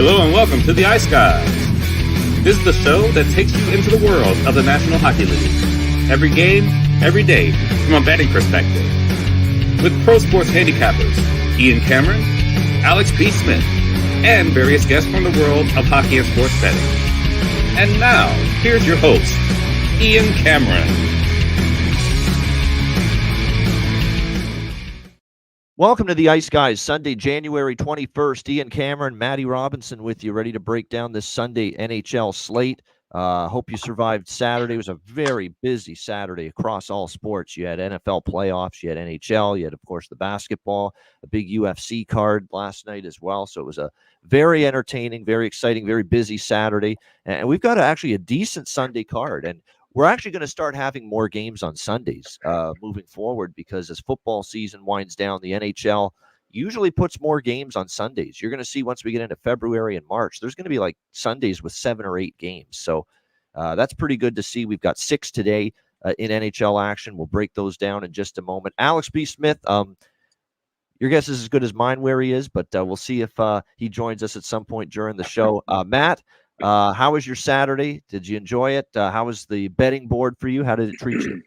Hello and welcome to the Ice Guys. This is the show that takes you into the world of the National Hockey League. Every game, every day, from a betting perspective. With pro sports handicappers, Ian Cameron, Alex P. Smith, and various guests from the world of hockey and sports betting. And now, here's your host, Ian Cameron. Welcome to the Ice Guys, Sunday, January 21st. Ian Cameron, Matty Robinson with you, ready to break down this Sunday NHL slate. Hope you survived Saturday. It was a very busy Saturday across all sports. You had NFL playoffs, you had NHL, you had, of course, the basketball, a big UFC card last night as well. So it was a very entertaining, very exciting, very busy Saturday. And we've got actually a decent Sunday card. And we're actually going to start having more games on Sundays moving forward, because as football season winds down, the NHL usually puts more games on Sundays. You're going to see once we get into February and March, there's going to be like Sundays with 7 or 8 games. So that's pretty good to see. We've got 6 today in NHL action. We'll break those down in just a moment. Alex B. Smith, your guess is as good as mine where he is, but we'll see if he joins us at some point during the show. Matt, how was your Saturday? Did you enjoy it? How was the betting board for you? How did it treat you?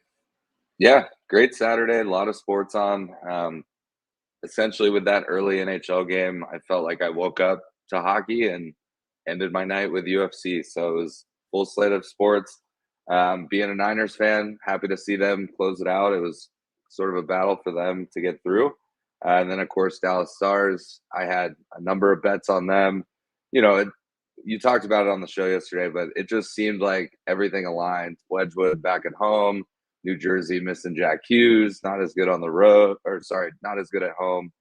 Yeah, great Saturday. A lot of sports on. Essentially, with that early NHL game, I felt like I woke up to hockey and ended my night with UFC. So it was full slate of sports. Being a Niners fan, happy to see them close it out. It was sort of a battle for them to get through. And then, of course, Dallas Stars. I had a number of bets on them. You know, you talked about it on the show yesterday, but it just seemed like everything aligned. Wedgwood back at home, New Jersey missing Jack Hughes, not as good on the road, not as good at home.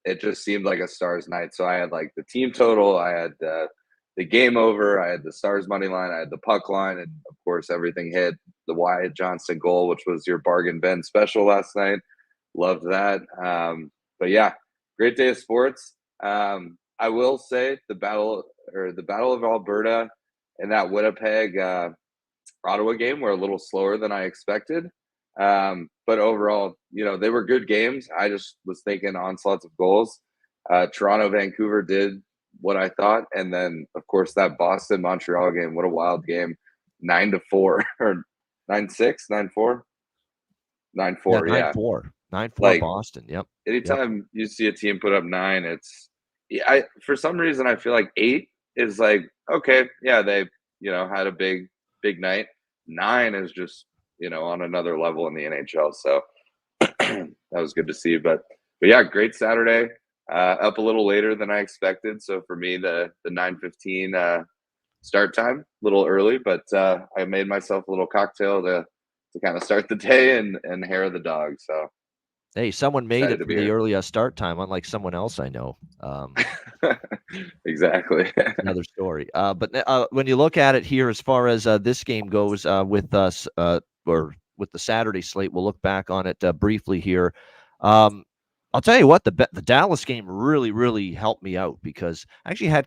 It just seemed like a Stars night. So I had like the team total, I had the game over, I had the Stars money line, I had the puck line, and of course everything hit. The Wyatt Johnston goal, which was your bargain bin special last night. Loved that. But yeah, great day of sports. I will say the battle of Alberta and that Winnipeg Ottawa game were a little slower than I expected. But overall, you know, they were good games. I just was thinking onslaughts of goals. Toronto, Vancouver did what I thought. And then, of course, that Boston Montreal game, what a wild game. 9-4 or 9-6, 9-4? 9-4, yeah. 9-4. 9-4 like, Boston, yep. Anytime you see a team put up 9, for some reason I feel like 8 is like, okay, yeah, they, you know, had a big night. 9 is just, you know, on another level in the NHL. So that was good to see. But yeah, great Saturday. Up a little later than I expected. So for me, the 9:15 start time, a little early, but I made myself a little cocktail to kind of start the day and hair the dog. So hey, someone made it for the early start time, unlike someone else I know. Exactly. Another story. But when you look at it here, as far as this game goes with us, or with the Saturday slate, we'll look back on it briefly here. I'll tell you what, the Dallas game really, really helped me out, because I actually had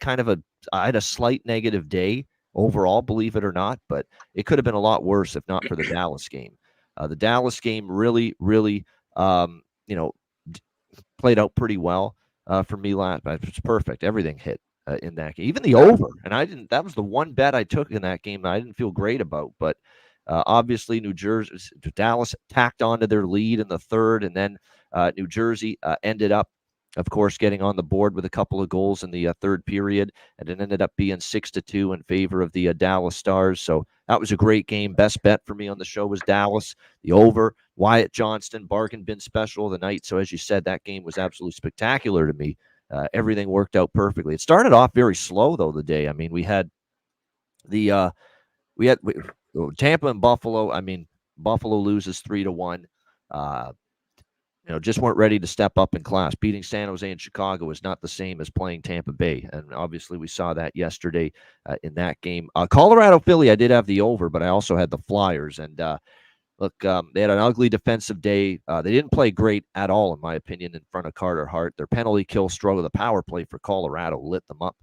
I had a slight negative day overall, believe it or not, but it could have been a lot worse if not for the Dallas game. The Dallas game really, really, played out pretty well for me last. But it's perfect. Everything hit in that game, even the over. And that was the one bet I took in that game that I didn't feel great about. But obviously, Dallas tacked onto their lead in the third, and then New Jersey ended up, of course, getting on the board with a couple of goals in the third period, and it ended up being 6-2 in favor of the Dallas Stars. So that was a great game. Best bet for me on the show was Dallas, the over. Wyatt Johnston, bargain bin special of the night. So as you said, that game was absolutely spectacular to me. Everything worked out perfectly. It started off very slow, though, the day. I mean, we had Tampa and Buffalo. I mean, Buffalo loses 3-1. Just weren't ready to step up in class. Beating San Jose and Chicago is not the same as playing Tampa Bay. And obviously we saw that yesterday in that game. Colorado-Philly, I did have the over, but I also had the Flyers. And look, they had an ugly defensive day. They didn't play great at all, in my opinion, in front of Carter Hart. Their penalty kill struggle, the power play for Colorado lit them up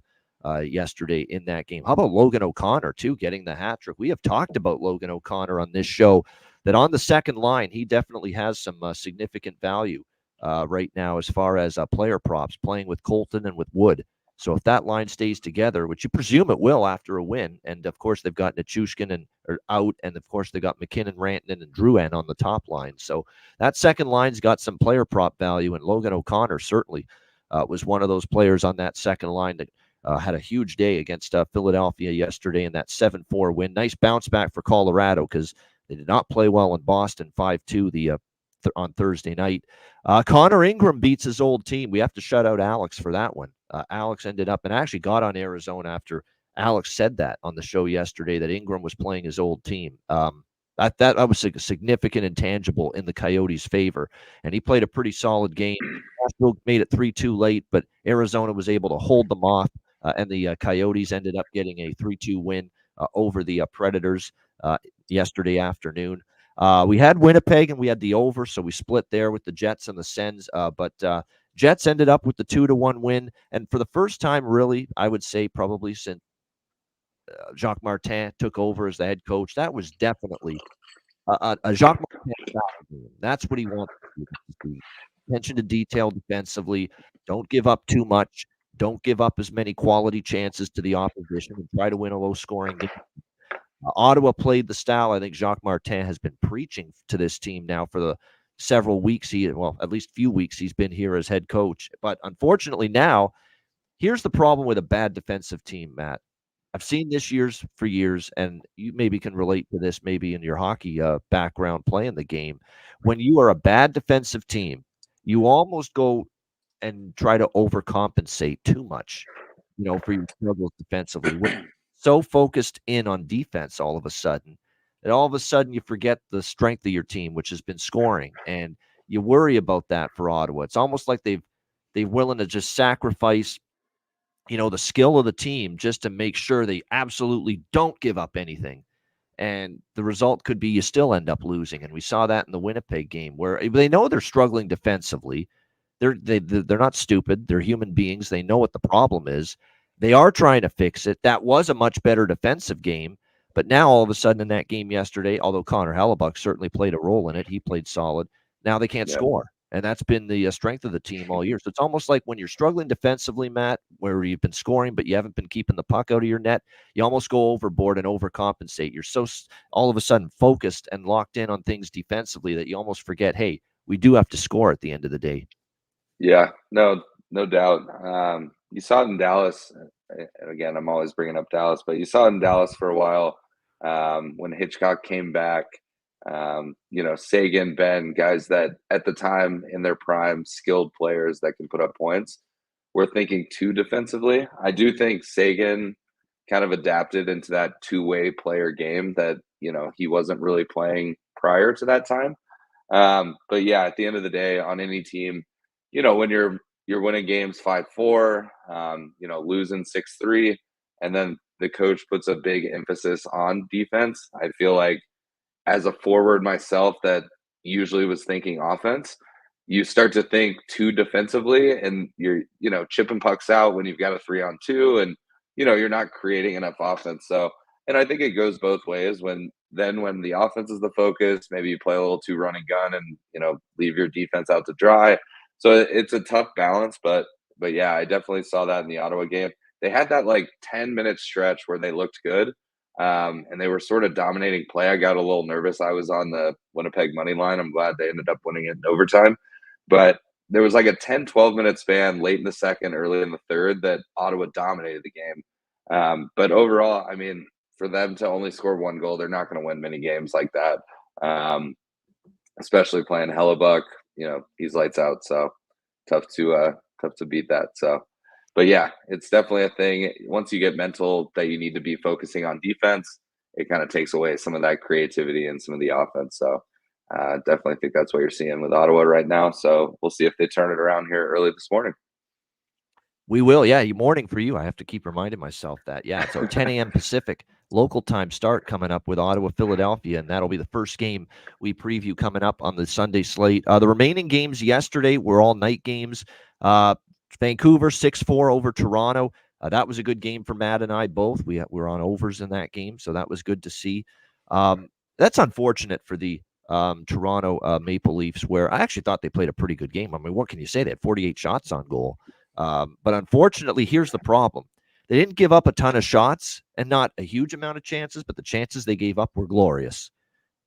yesterday in that game. How about Logan O'Connor, too, getting the hat trick? We have talked about Logan O'Connor on this show, that on the second line, he definitely has some significant value right now as far as player props, playing with Colton and with Wood. So if that line stays together, which you presume it will after a win, and of course they've got Nichushkin out, and of course they got McKinnon, Rantanen, and Drouin on the top line. So that second line's got some player prop value, and Logan O'Connor certainly was one of those players on that second line that had a huge day against Philadelphia yesterday in that 7-4 win. Nice bounce back for Colorado because they did not play well in Boston 5-2 on Thursday night. Connor Ingram beats his old team. We have to shout out Alex for that one. Alex ended up and actually got on Arizona after Alex said that on the show yesterday that Ingram was playing his old team. That was a significant intangible in the Coyotes' favor, and he played a pretty solid game. Nashville made it 3-2 late, but Arizona was able to hold them off, and the Coyotes ended up getting a 3-2 win over the Predators yesterday afternoon. We had Winnipeg and we had the over, so we split there with the Jets and the Sens. But Jets ended up with the 2-1 win, and for the first time, really, I would say probably since Jacques Martin took over as the head coach, that was definitely a Jacques Martin style game. That's what he wants to do. Attention to detail defensively. Don't give up too much. Don't give up as many quality chances to the opposition, and try to win a low-scoring game. Ottawa played the style I think Jacques Martin has been preaching to this team now for the several weeks. At least few weeks he's been here as head coach. But unfortunately now, here's the problem with a bad defensive team, Matt. I've seen this for years, and you maybe can relate to this maybe in your hockey background playing the game. When you are a bad defensive team, you almost go and try to overcompensate too much, for your struggles defensively. We're so focused in on defense all of a sudden you forget the strength of your team, which has been scoring, and you worry about that for Ottawa. It's almost like they're willing to just sacrifice the skill of the team just to make sure they absolutely don't give up anything. And the result could be you still end up losing. And we saw that in the Winnipeg game where they know they're struggling defensively. They're not stupid. They're human beings. They know what the problem is. They are trying to fix it. That was a much better defensive game. But now all of a sudden in that game yesterday, although Connor Hellebuck certainly played a role in it, he played solid. Now they can't score. And that's been the strength of the team all year. So it's almost like when you're struggling defensively, Matt, where you've been scoring, but you haven't been keeping the puck out of your net, you almost go overboard and overcompensate. You're so all of a sudden focused and locked in on things defensively that you almost forget, hey, we do have to score at the end of the day. Yeah, no doubt. You saw it in Dallas. And again, I'm always bringing up Dallas, but you saw it in Dallas for a while when Hitchcock came back. Sagan, Ben, guys that at the time in their prime, skilled players that can put up points. We're thinking too defensively. I do think Sagan kind of adapted into that two-way player game that, he wasn't really playing prior to that time. But yeah, at the end of the day, on any team, when you're winning games 5-4, losing 6-3, and then the coach puts a big emphasis on defense, I feel like as a forward myself that usually was thinking offense, you start to think too defensively and you're, chipping pucks out when you've got a 3-on-2 and, you're not creating enough offense. So, and I think it goes both ways when the offense is the focus, maybe you play a little too run and gun and, leave your defense out to dry. So it's a tough balance, but yeah, I definitely saw that in the Ottawa game. They had that 10-minute stretch where they looked good. And they were sort of dominating play. I got a little nervous. I was on the Winnipeg money line. I'm glad they ended up winning it in overtime. But there was a 10, 12-minute span late in the second, early in the third that Ottawa dominated the game. But overall, I mean, for them to only score one goal, they're not going to win many games like that, especially playing Hellebuck. He's lights out. So tough to beat that. So. But yeah, it's definitely a thing. Once you get mental that you need to be focusing on defense, it kind of takes away some of that creativity and some of the offense. So definitely think that's what you're seeing with Ottawa right now. So we'll see if they turn it around here early this morning. We will. Yeah, morning for you. I have to keep reminding myself that. Yeah, it's our 10 a.m. Pacific local time start coming up with Ottawa, Philadelphia, and that'll be the first game we preview coming up on the Sunday slate. The remaining games yesterday were all night games. Vancouver 6-4 over Toronto. That was a good game for Matt and I both. We were on overs in that game, so that was good to see. That's unfortunate for the Toronto Maple Leafs, where I actually thought they played a pretty good game. I mean, what can you say? They had 48 shots on goal. But unfortunately, here's the problem. They didn't give up a ton of shots and not a huge amount of chances, but the chances they gave up were glorious.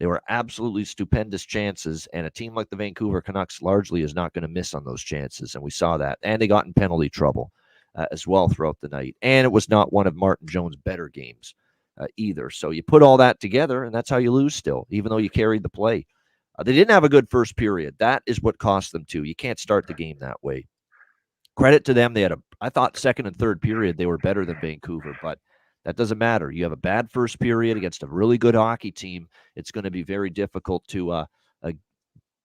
They were absolutely stupendous chances, and a team like the Vancouver Canucks largely is not going to miss on those chances, and we saw that. And they got in penalty trouble as well throughout the night, and it was not one of Martin Jones' better games either. So you put all that together, and that's how you lose still, even though you carried the play. They didn't have a good first period. That is what cost them too. You can't start the game that way. Credit to them. I thought second and third period, they were better than Vancouver, but that doesn't matter. You have a bad first period against a really good hockey team. It's going to be very difficult to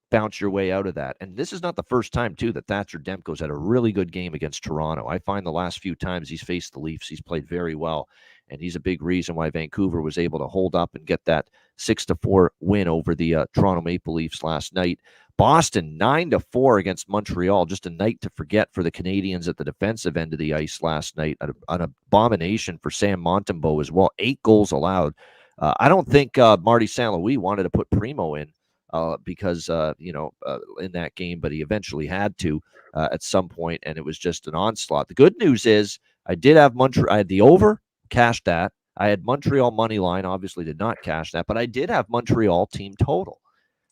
bounce your way out of that. And this is not the first time, too, that Thatcher Demko's had a really good game against Toronto. I find the last few times he's faced the Leafs, he's played very well. And he's a big reason why Vancouver was able to hold up and get that 6-4 win over the Toronto Maple Leafs last night. Boston 9-4 against Montreal. Just a night to forget for the Canadians at the defensive end of the ice last night. An abomination for Sam Montembeault as well. 8 goals allowed. I don't think Marty St. Louis wanted to put Primo in because in that game, but he eventually had to at some point, and it was just an onslaught. The good news is I did have Montreal. I had the over, cashed that. I had Montreal money line, obviously did not cash that, but I did have Montreal team total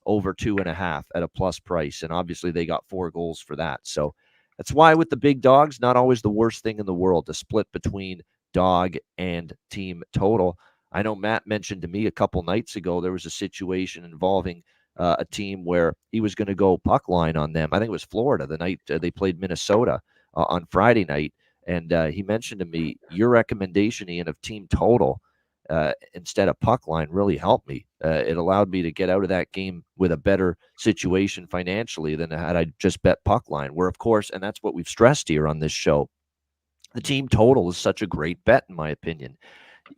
over 2.5 at a plus price, and obviously they got 4 goals for that. So that's why with the big dogs, not always the worst thing in the world to split between dog and team total. I know Matt mentioned to me a couple nights ago there was a situation involving a team where he was going to go puck line on them. I think it was Florida the night they played Minnesota on Friday night. And he mentioned to me, your recommendation, Ian, of team total instead of puck line really helped me. It allowed me to get out of that game with a better situation financially than had I just bet puck line, where, of course, and that's what we've stressed here on this show, the team total is such a great bet, in my opinion.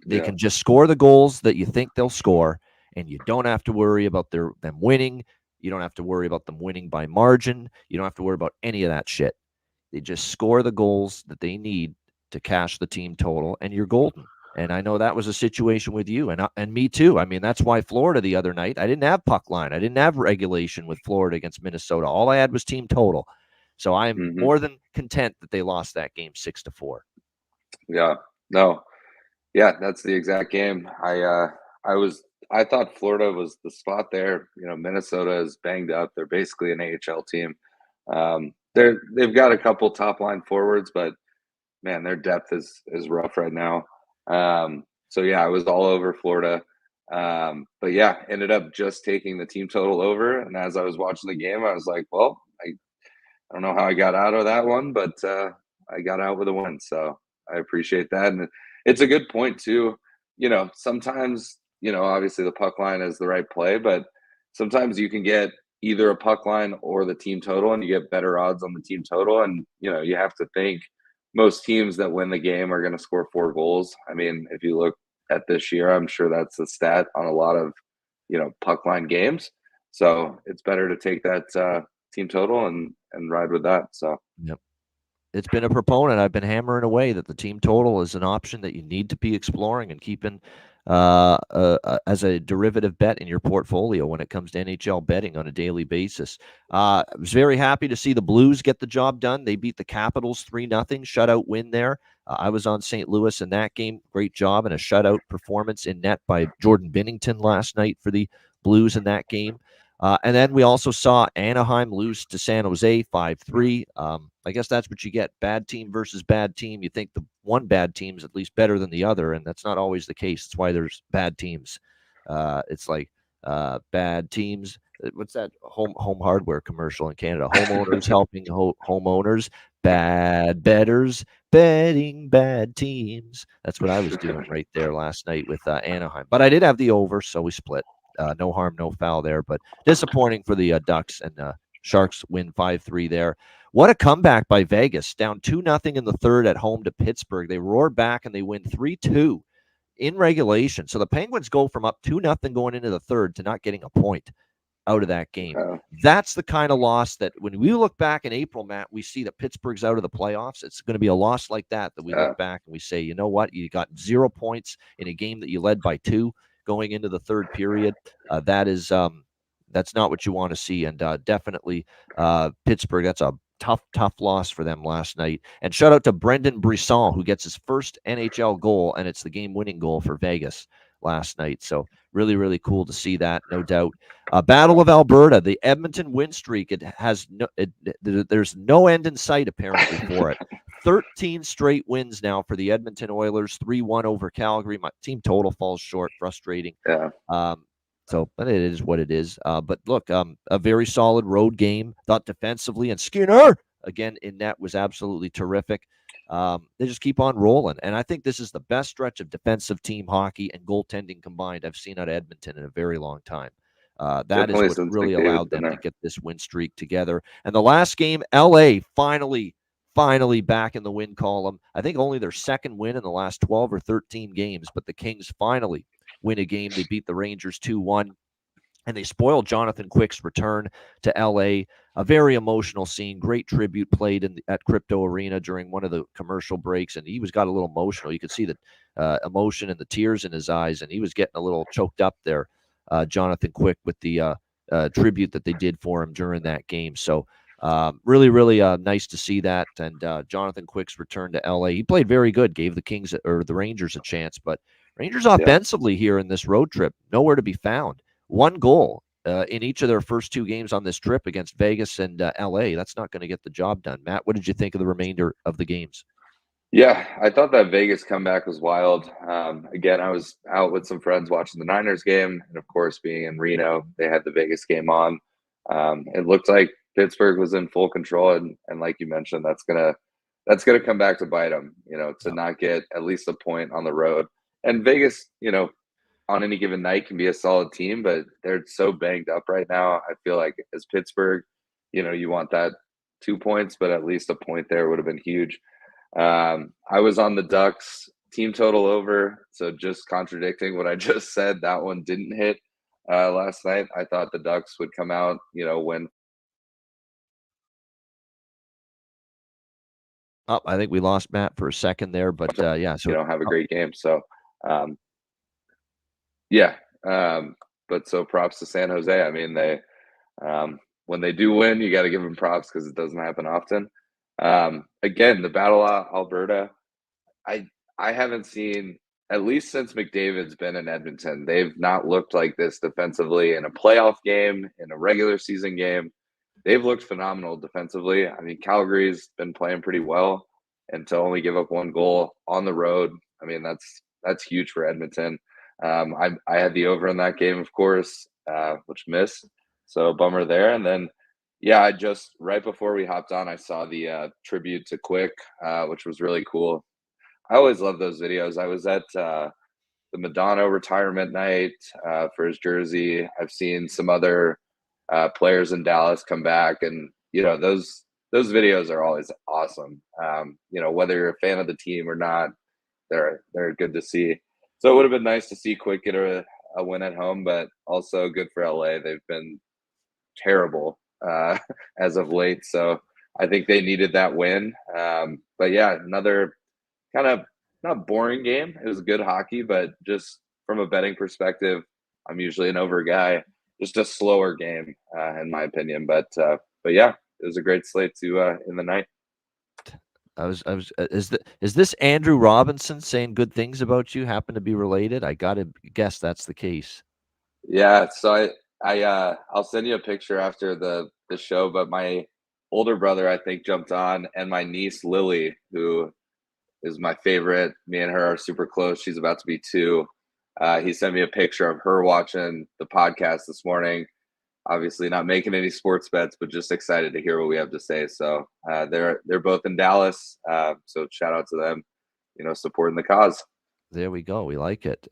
They can just score the goals that you think they'll score, and you don't have to worry about them winning. You don't have to worry about them winning by margin. You don't have to worry about any of that shit. They just score the goals that they need to cash the team total, and you're golden. And I know that was a situation with you and me too. I mean, that's why Florida the other night, I didn't have puck line. I didn't have regulation with Florida against Minnesota. All I had was team total. So I'm more than content that they lost that game 6-4. Yeah, no. Yeah, that's the exact game. I thought Florida was the spot there. Minnesota is banged up. They're basically an AHL team. They've got a couple top line forwards, but man, their depth is rough right now. So yeah, I was all over Florida. But yeah, ended up just taking the team total over. And as I was watching the game, I was like, well, I don't know how I got out of that one, but I got out with a win. So I appreciate that. And it's a good point too. Sometimes, obviously the puck line is the right play, but sometimes you can get either a puck line or the team total and you get better odds on the team total. And, you have to think most teams that win the game are going to score 4 goals. I mean, if you look at this year, I'm sure that's a stat on a lot of, puck line games. So it's better to take that team total and ride with that. So, yep. It's been a proponent. I've been hammering away that the team total is an option that you need to be exploring and keeping as a derivative bet in your portfolio when it comes to NHL betting on a daily basis. I was very happy to see the Blues get the job done. They beat the Capitals 3-0, shutout win there. I was on St. Louis in that game. Great job and a shutout performance in net by Jordan Binnington last night for the Blues in that game. And then we also saw Anaheim lose to San Jose 5-3. I guess that's what you get. Bad team versus bad team. You think the one bad team is at least better than the other, and that's not always the case. That's why there's bad teams. It's like bad teams. What's that home hardware commercial in Canada? Homeowners helping homeowners. Bad betters betting bad teams. That's what I was doing right there last night with Anaheim. But I did have the over, so we split. No harm, no foul there, but disappointing for the Ducks, and Sharks win 5-3 there. What a comeback by Vegas, down 2-0 in the third at home to Pittsburgh. They roar back and they win 3-2 in regulation. So the Penguins go from up 2-0 going into the third to not getting a point out of that game. That's the kind of loss that when we look back in April, Matt, we see that Pittsburgh's out of the playoffs. It's going to be a loss like that we look back and we say, you know what? You got 0 points in a game that you led by 2 going into the third period. That's not what you want to see. And definitely Pittsburgh, that's a tough loss for them last night. And shout out to Brendan Brisson, who gets his first NHL goal, and it's the game-winning goal for Vegas last night. So really, really cool to see that, no doubt. Battle of Alberta, the Edmonton win streak. There's no end in sight apparently for it. 13 straight wins now for the Edmonton Oilers. 3-1 over Calgary. My team total falls short. Frustrating. Yeah. But it is what it is. But look, a very solid road game. Thought defensively, and Skinner again in net was absolutely terrific. They just keep on rolling, and I think this is the best stretch of defensive team hockey and goaltending combined I've seen out of Edmonton in a very long time. That Definitely is what really McDavid's allowed them been to there. get this win streak together. And the last game, LA finally back in the win column. I think only their second win in the last 12 or 13 games, but the Kings finally win a game. They beat the Rangers 2-1. And they spoiled Jonathan Quick's return to LA. A very emotional scene. Great tribute played at Crypto Arena during one of the commercial breaks, and he got a little emotional. You could see the emotion and the tears in his eyes, and he was getting a little choked up there, Jonathan Quick, with the tribute that they did for him during that game. So really, really nice to see that. And Jonathan Quick's return to LA. He played very good, gave the Rangers a chance, but Rangers offensively here in this road trip, nowhere to be found. One goal in each of their first two games on this trip against Vegas and LA. That's not going to get the job done. Matt, what did you think of the remainder of the games? Yeah, I thought that Vegas comeback was wild. Again, I was out with some friends watching the Niners game, and of course, being in Reno, they had the Vegas game on. It looked like Pittsburgh was in full control, and like you mentioned, that's gonna come back to bite them. To not get at least a point on the road. And Vegas, on any given night can be a solid team, but they're so banged up right now. I feel like as Pittsburgh, you want that 2 points, but at least a point there would have been huge. I was on the Ducks team total over, so just contradicting what I just said, that one didn't hit last night. I thought the Ducks would come out, win. Oh, I think we lost Matt for a second there, but yeah. So have a great game. So yeah, but so props to San Jose. I mean, they when they do win, you got to give them props because it doesn't happen often. Again, the Battle of Alberta, I haven't seen, at least since McDavid's been in Edmonton, they've not looked like this defensively in a playoff game, in a regular season game. They've looked phenomenal defensively. I mean, Calgary's been playing pretty well, and to only give up one goal on the road, I mean, that's huge for Edmonton. I had the over in that game, of course, which missed. So bummer there. And then, yeah, I just right before we hopped on, I saw the tribute to Quick, which was really cool. I always love those videos. I was at the Madonna retirement night for his jersey. I've seen some other players in Dallas come back, and those videos are always awesome. Whether you're a fan of the team or not, they're good to see. So it would have been nice to see Quick get a win at home, but also good for LA. They've been terrible as of late, so I think they needed that win. But yeah, another kind of not boring game. It was good hockey, but just from a betting perspective, I'm usually an over guy. Just a slower game, in my opinion. But yeah, it was a great slate to in the night. Is this Andrew Robinson saying good things about you? Happen to be related? I gotta guess that's the case. Yeah, so I'll send you a picture after the show. But my older brother, I think, jumped on, and my niece Lily, who is my favorite. Me and her are super close. She's about to be 2. He sent me a picture of her watching the podcast this morning. Obviously not making any sports bets, but just excited to hear what we have to say. So they're both in Dallas. So shout out to them, supporting the cause. There we go. We like it.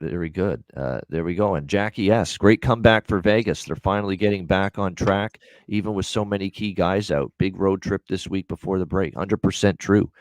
Very good. There we go. And Jackie, yes, great comeback for Vegas. They're finally getting back on track, even with so many key guys out. Big road trip this week before the break. 100% true.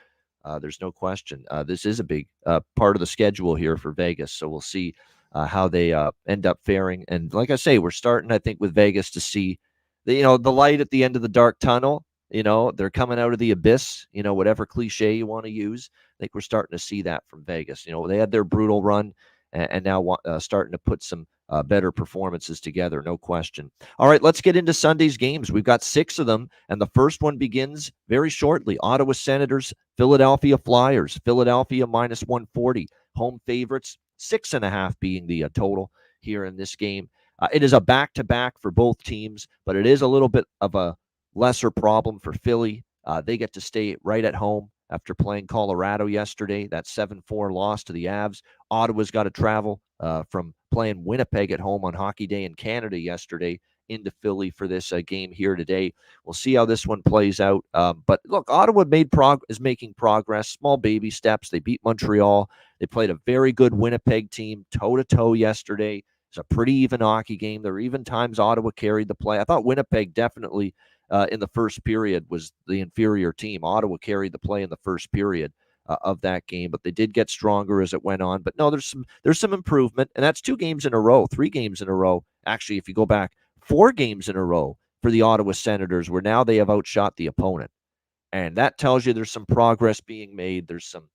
There's no question. This is a big part of the schedule here for Vegas. So we'll see how they end up faring. And like I say, we're starting, I think, with Vegas to see the light at the end of the dark tunnel. They're coming out of the abyss, whatever cliche you want to use. I think we're starting to see that from Vegas. They had their brutal run and now starting to put some better performances together, no question. All right, let's get into Sunday's games. We've got 6 of them, and the first one begins very shortly. Ottawa Senators, Philadelphia Flyers. Philadelphia minus 140. Home favorites, 6.5 being the total here in this game. It is a back-to-back for both teams, but it is a little bit of a lesser problem for Philly. They get to stay right at home after playing Colorado yesterday. That 7-4 loss to the Avs. Ottawa's got to travel from playing Winnipeg at home on Hockey Day in Canada yesterday into Philly for this game here today. We'll see how this one plays out. But look, Ottawa is making progress, small baby steps. They beat Montreal. They played a very good Winnipeg team toe-to-toe yesterday. It's a pretty even hockey game. There were even times Ottawa carried the play. I thought Winnipeg definitely in the first period was the inferior team. Ottawa carried the play in the first period of that game, but they did get stronger as it went on. But no, there's some improvement, and that's 3 games in a row. Actually, if you go back, 4 games in a row for the Ottawa Senators, where now they have outshot the opponent, and that tells you there's some progress being made. There's some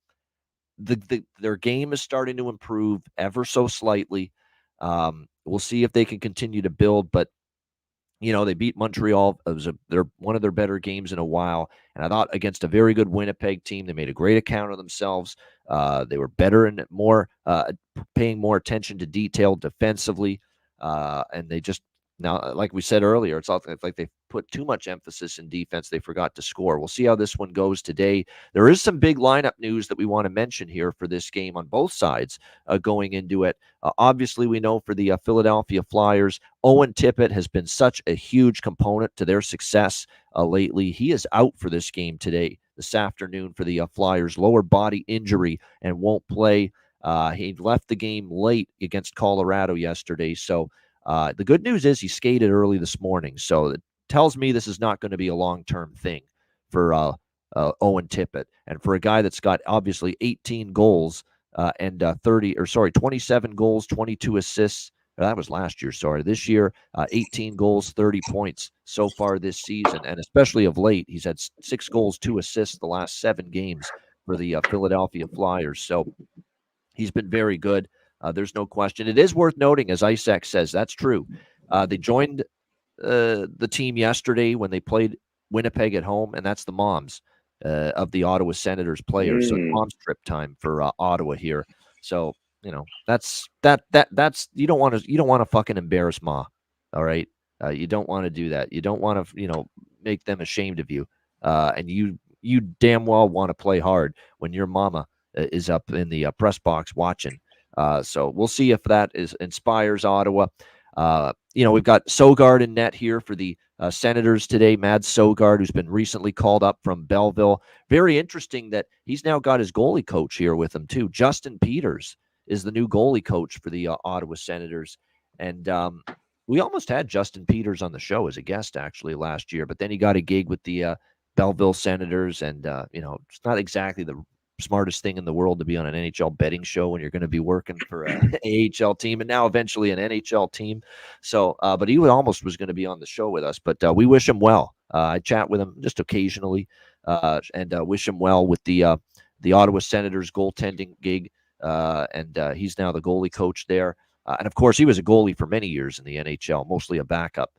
their game is starting to improve ever so slightly. We'll see if they can continue to build, but they beat Montreal. They're one of their better games in a while. And I thought against a very good Winnipeg team, they made a great account of themselves. They were better and more paying more attention to detail defensively. And they just now, like we said earlier, it's like they put too much emphasis in defense. They forgot to score. We'll see how this one goes today. There is some big lineup news that we want to mention here for this game on both sides going into it. Obviously, we know for the Philadelphia Flyers, Owen Tippett has been such a huge component to their success lately. He is out for this game today, this afternoon, for the Flyers. Lower body injury and won't play. He left the game late against Colorado yesterday. So the good news is he skated early this morning. So it tells me this is not going to be a long-term thing for Owen Tippett. And for a guy that's got obviously 18 goals and 27 goals, 22 assists. That was last year, sorry. This year, 18 goals, 30 points so far this season. And especially of late, he's had 6 goals, 2 assists the last 7 games for the Philadelphia Flyers. So he's been very good. There's no question. It is worth noting, as Isaac says, that's true. They joined the team yesterday when they played Winnipeg at home, and that's the moms of the Ottawa Senators players. So mom's trip time for Ottawa here. So that's you don't want to fucking embarrass Ma. All right, you don't want to do that. You don't want to make them ashamed of you. And you damn well want to play hard when your mama is up in the press box watching. So we'll see if that inspires Ottawa. We've got Sogard in net here for the Senators today. Mads Sogard, who's been recently called up from Belleville. Very interesting that he's now got his goalie coach here with him too. Justin Peters is the new goalie coach for the Ottawa Senators. And we almost had Justin Peters on the show as a guest actually last year, but then he got a gig with the Belleville Senators. And, it's not exactly the smartest thing in the world to be on an NHL betting show when you're going to be working for an AHL team and now eventually an NHL team. So, but he almost was going to be on the show with us, but we wish him well. I chat with him just occasionally and wish him well with the Ottawa Senators goaltending gig. And he's now the goalie coach there. And of course, he was a goalie for many years in the NHL, mostly a backup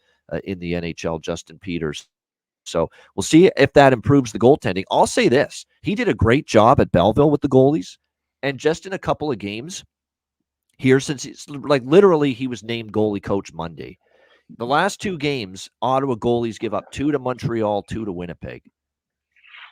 in the NHL, Justin Peters. So we'll see if that improves the goaltending. I'll say this. He did a great job at Belleville with the goalies. And just in a couple of games here, since it's like literally he was named goalie coach Monday. The last 2 games, Ottawa goalies give up 2 to Montreal, 2 to Winnipeg.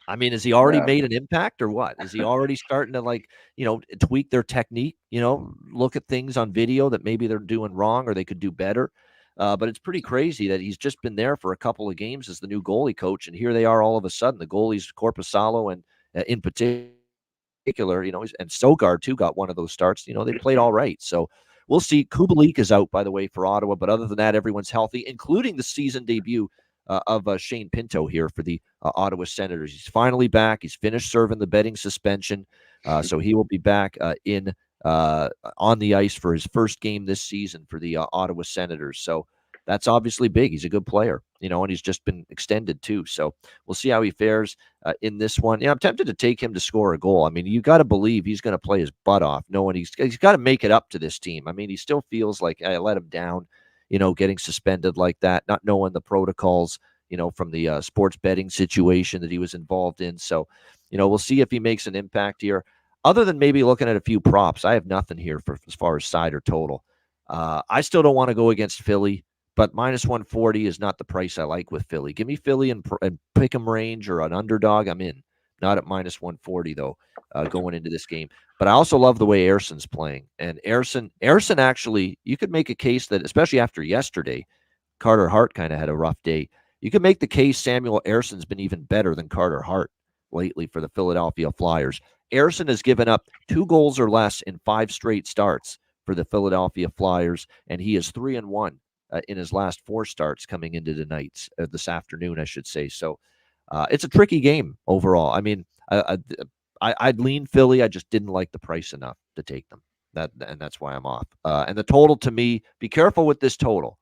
I mean, has he already made an impact or what? Is he already starting to tweak their technique, look at things on video that maybe they're doing wrong or they could do better? But it's pretty crazy that he's just been there for a couple of games as the new goalie coach. And here they are all of a sudden, the goalies, Corpusalo and in particular, and Sogard too got one of those starts. They played all right. So we'll see. Kubalik is out, by the way, for Ottawa. But other than that, everyone's healthy, including the season debut of Shane Pinto here for the Ottawa Senators. He's finally back. He's finished serving the betting suspension. So he will be back on the ice for his first game this season for the Ottawa Senators. So that's obviously big. He's a good player, and he's just been extended too. So we'll see how he fares in this one. I'm tempted to take him to score a goal. I mean, you got to believe he's going to play his butt off, knowing he's got to make it up to this team. I mean, he still feels like I let him down, getting suspended like that, not knowing the protocols, from the sports betting situation that he was involved in. So, we'll see if he makes an impact here. Other than maybe looking at a few props, I have nothing here for as far as side or total. I still don't want to go against Philly, but minus 140 is not the price I like with Philly. Give me Philly and pick 'em range or an underdog. I'm in. Not at minus 140 though, going into this game. But I also love the way Erson's playing. And Erson actually, you could make a case that, especially after yesterday, Carter Hart kind of had a rough day. You could make the case Samuel Erson's been even better than Carter Hart lately for the Philadelphia Flyers. Erson has given up 2 goals or less in 5 straight starts for the Philadelphia Flyers, and he is 3-1 in his last 4 starts coming into this afternoon, I should say. So it's a tricky game overall. I mean, I'd lean Philly. I just didn't like the price enough to take them. And that's why I'm off. And the total, to me, be careful with this total.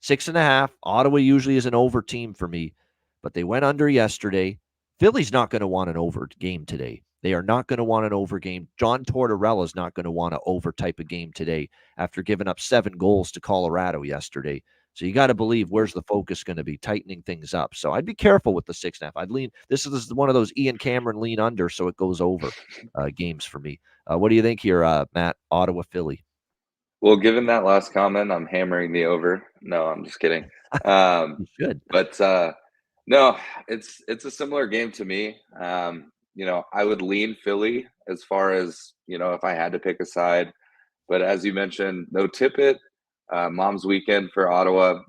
6.5. Ottawa usually is an over team for me, but they went under yesterday. Philly's not going to want an over game today. They are not going to want an over game. John Tortorella is not going to want an over type of game today after giving up 7 goals to Colorado yesterday. So you got to believe, where's the focus going to be? Tightening things up. So I'd be careful with the 6.5. I'd lean. This is one of those Ian Cameron lean under, so it goes over games for me. What do you think here, Matt? Ottawa, Philly. Well, given that last comment, I'm hammering the over. No, I'm just kidding. You should. But no, it's a similar game to me. I would lean Philly as far as, if I had to pick a side. But as you mentioned, no Tippett, mom's weekend for Ottawa.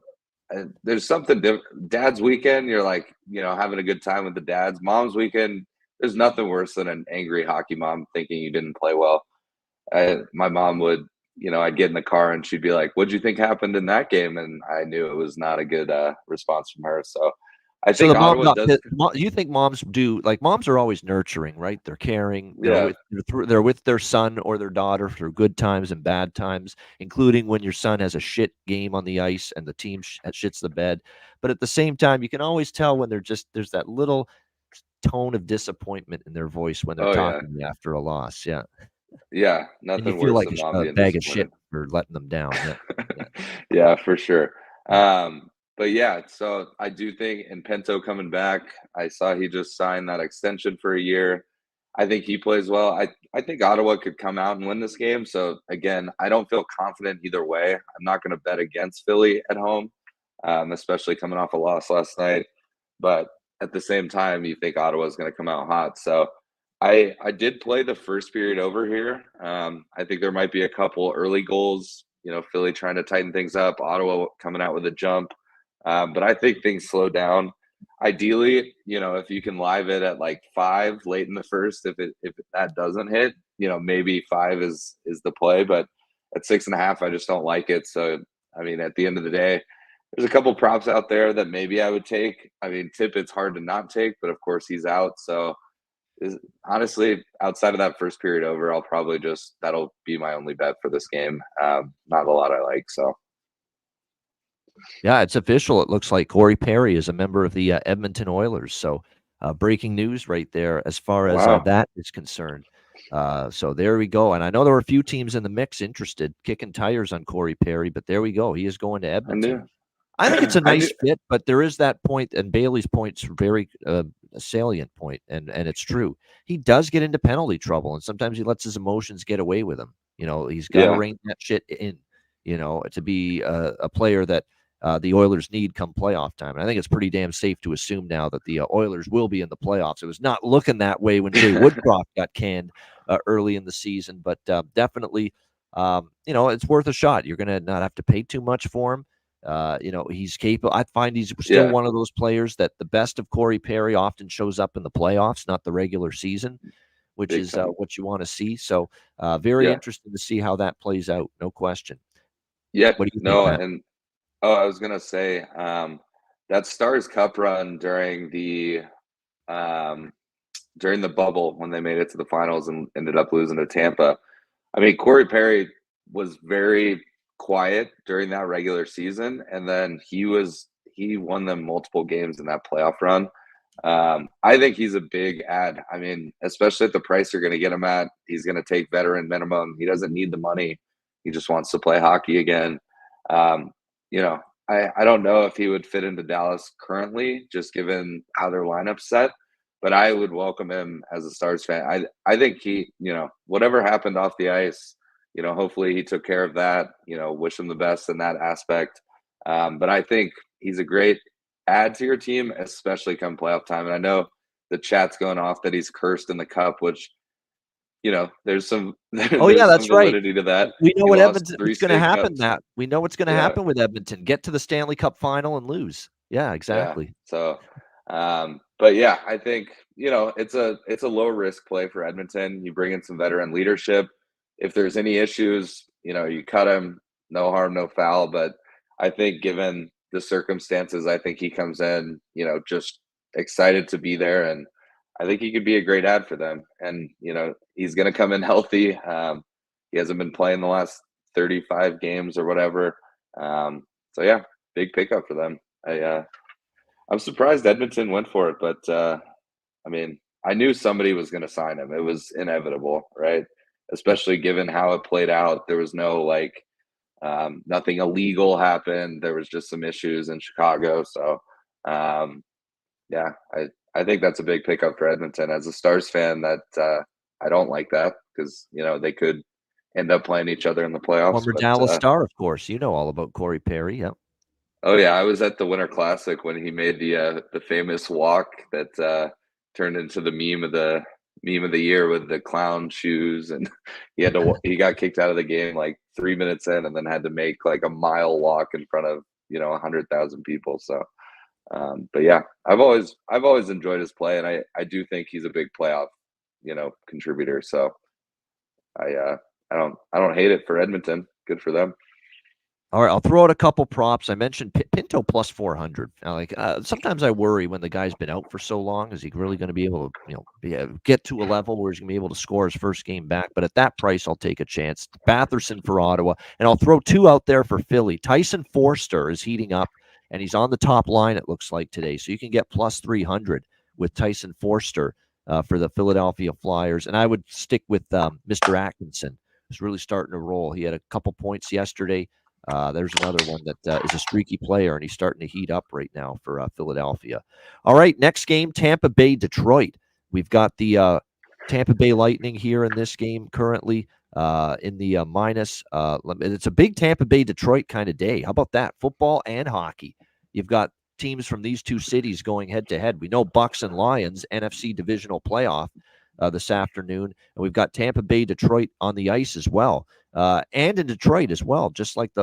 There's something different. Dad's weekend, you're like, having a good time with the dads. Mom's weekend, there's nothing worse than an angry hockey mom thinking you didn't play well. My mom would, I'd get in the car and she'd be like, "What'd you think happened in that game?" And I knew it was not a good response from her. So I So think the mom, Ottawa does. you think moms do, like, moms are always nurturing, right? They're caring. Yeah, They're with their son or their daughter through good times and bad times, including when your son has a shit game on the ice and the team shits the bed. But at the same time, you can always tell when there's that little tone of disappointment in their voice when they're oh yeah, talking to you after a loss. Yeah, yeah. and you Nothing feel worse like than mom a being bag of shit disappointed. for letting them down. Yeah, yeah, Yeah, for sure. yeah. But yeah, so I do think, and Pinto coming back, I saw he just signed that extension for a year. I think he plays well. I think Ottawa could come out and win this game. So again, I don't feel confident either way. I'm not going to bet against Philly at home, especially coming off a loss last night. But at the same time, you think Ottawa is going to come out hot. So I did play the first period over here. I think there might be a couple early goals. Philly trying to tighten things up. Ottawa coming out with a jump. But I think things slow down. Ideally, if you can live it at like 5 late in the first, if that doesn't hit, maybe 5 is the play. But at 6.5, I just don't like it. So I mean, at the end of the day, there's a couple props out there that maybe I would take. I mean, Tippett's hard to not take, but of course he's out. So honestly, outside of that first period over, I'll probably that'll be my only bet for this game. Not a lot I like. So. Yeah, it's official. It looks like Corey Perry is a member of the Edmonton Oilers. So breaking news right there as far as Wow. that is concerned. So there we go. And I know there were a few teams in the mix interested, kicking tires on Corey Perry, but there we go. He is going to I knew. Edmonton. I think it's a I knew. nice fit, but there is that point, and Bailey's point's very a salient point, and it's true. He does get into penalty trouble, and sometimes he lets his emotions get away with him. He's got to Yeah. rein that shit in, to be a player that the Oilers need come playoff time. And I think it's pretty damn safe to assume now that the Oilers will be in the playoffs. It was not looking that way when Jay Woodcroft got canned early in the season, but definitely, it's worth a shot. You're going to not have to pay too much for him. He's capable. I find he's still Yeah. one of those players that the best of Corey Perry often shows up in the playoffs, not the regular season, which Big is time. what you want to see. So very Yeah. interesting to see how that plays out. No question. Yeah. What do you think, No, Matt? and I was gonna say, that Stars Cup run um, during the bubble when they made it to the finals and ended up losing to Tampa. I mean, Corey Perry was very quiet during that regular season, and then he won them multiple games in that playoff run. I think he's a big ad. I mean, especially at the price you're going to get him at, he's going to take veteran minimum. He doesn't need the money. He just wants to play hockey again. Um, you know, I don't know if he would fit into Dallas currently, just given how their lineup's set, but I would welcome him as a Stars fan. I think he, whatever happened off the ice, hopefully he took care of that. Wish him the best in that aspect. But I think he's a great add to your team, especially come playoff time. And I know the chat's going off that he's cursed in the cup, which there's some Oh yeah, there's some that's right. validity to that. We know He what lost Edmonton. three What's going to straight happen? cups. We know what's going to Yeah. happen with Edmonton. Get to the Stanley Cup final and lose. Yeah, exactly. Yeah. So, but yeah, I think it's a low risk play for Edmonton. You bring in some veteran leadership. If there's any issues, you cut him. No harm, no foul. But I think given the circumstances, I think he comes in, just excited to be there, and I think he could be a great ad for them. And he's going to come in healthy. He hasn't been playing the last 35 games or whatever. So yeah, big pickup for them. I'm surprised Edmonton went for it, but I mean, I knew somebody was going to sign him. It was inevitable, right? Especially given how it played out. There was no nothing illegal happened. There was just some issues in Chicago. So yeah, I think that's a big pickup for Edmonton. As a Stars fan, that I don't like that because they could end up playing each other in the playoffs. Former But Dallas Star, of course. You know all about Corey Perry. Yep. oh yeah, I was at the Winter Classic when he made the famous walk that turned into the meme of the year with the clown shoes, and he got kicked out of the game like 3 minutes in, and then had to make like a mile walk in front of 100,000 people. So, but yeah, I've always enjoyed his play, and I do think he's a big playoff contributor. So I don't hate it for Edmonton. Good for them. All right, I'll throw out a couple props. I mentioned Pinto plus 400. Now, sometimes I worry when the guy's been out for so long. Is he really going to be able to, get to a level where he's going to be able to score his first game back? But at that price, I'll take a chance. Batherson for Ottawa, and I'll throw two out there for Philly. Tyson Forster is heating up, and he's on the top line. It looks like today, so you can get plus 300 with Tyson Forster for the Philadelphia Flyers. And I would stick with Mr. Atkinson, who's really starting to roll. He had a couple points yesterday. There's another one that is a streaky player, and he's starting to heat up right now for Philadelphia. All right, next game, Tampa Bay, Detroit. We've got the Tampa Bay Lightning here in this game currently in the minus. It's a big Tampa Bay, Detroit kind of day. How about that? Football and hockey. You've got teams from these two cities going head-to-head. We know Bucks and Lions, NFC divisional playoff this afternoon. And we've got Tampa Bay, Detroit on the ice as well. And in Detroit as well,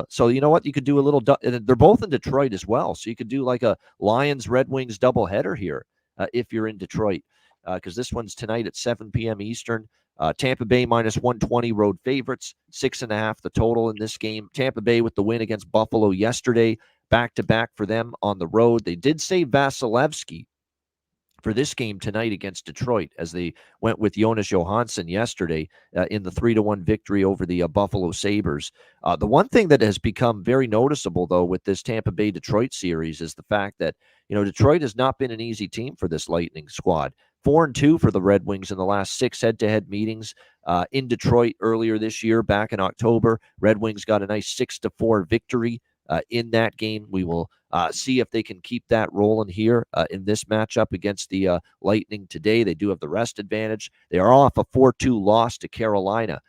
so you know what, you could do a little, they're both in Detroit as well, so you could do like a Lions Red Wings doubleheader here if you're in Detroit, because this one's tonight at 7 p.m. Eastern. Tampa Bay minus 120 road favorites, 6.5 the total in this game. Tampa Bay with the win against Buffalo yesterday, back-to-back for them on the road. They did save Vasilevsky for this game tonight against Detroit, as they went with Jonas Johansson yesterday in the 3-1 victory over the Buffalo Sabres. The one thing that has become very noticeable, though, with this Tampa Bay-Detroit series is the fact that, Detroit has not been an easy team for this Lightning squad. 4-2 for the Red Wings in the last 6 head-to-head meetings in Detroit earlier this year, back in October. Red Wings got a nice 6-4 victory in that game. We will see if they can keep that rolling here in this matchup against the Lightning today. They do have the rest advantage. They are off a 4-2 loss to Carolina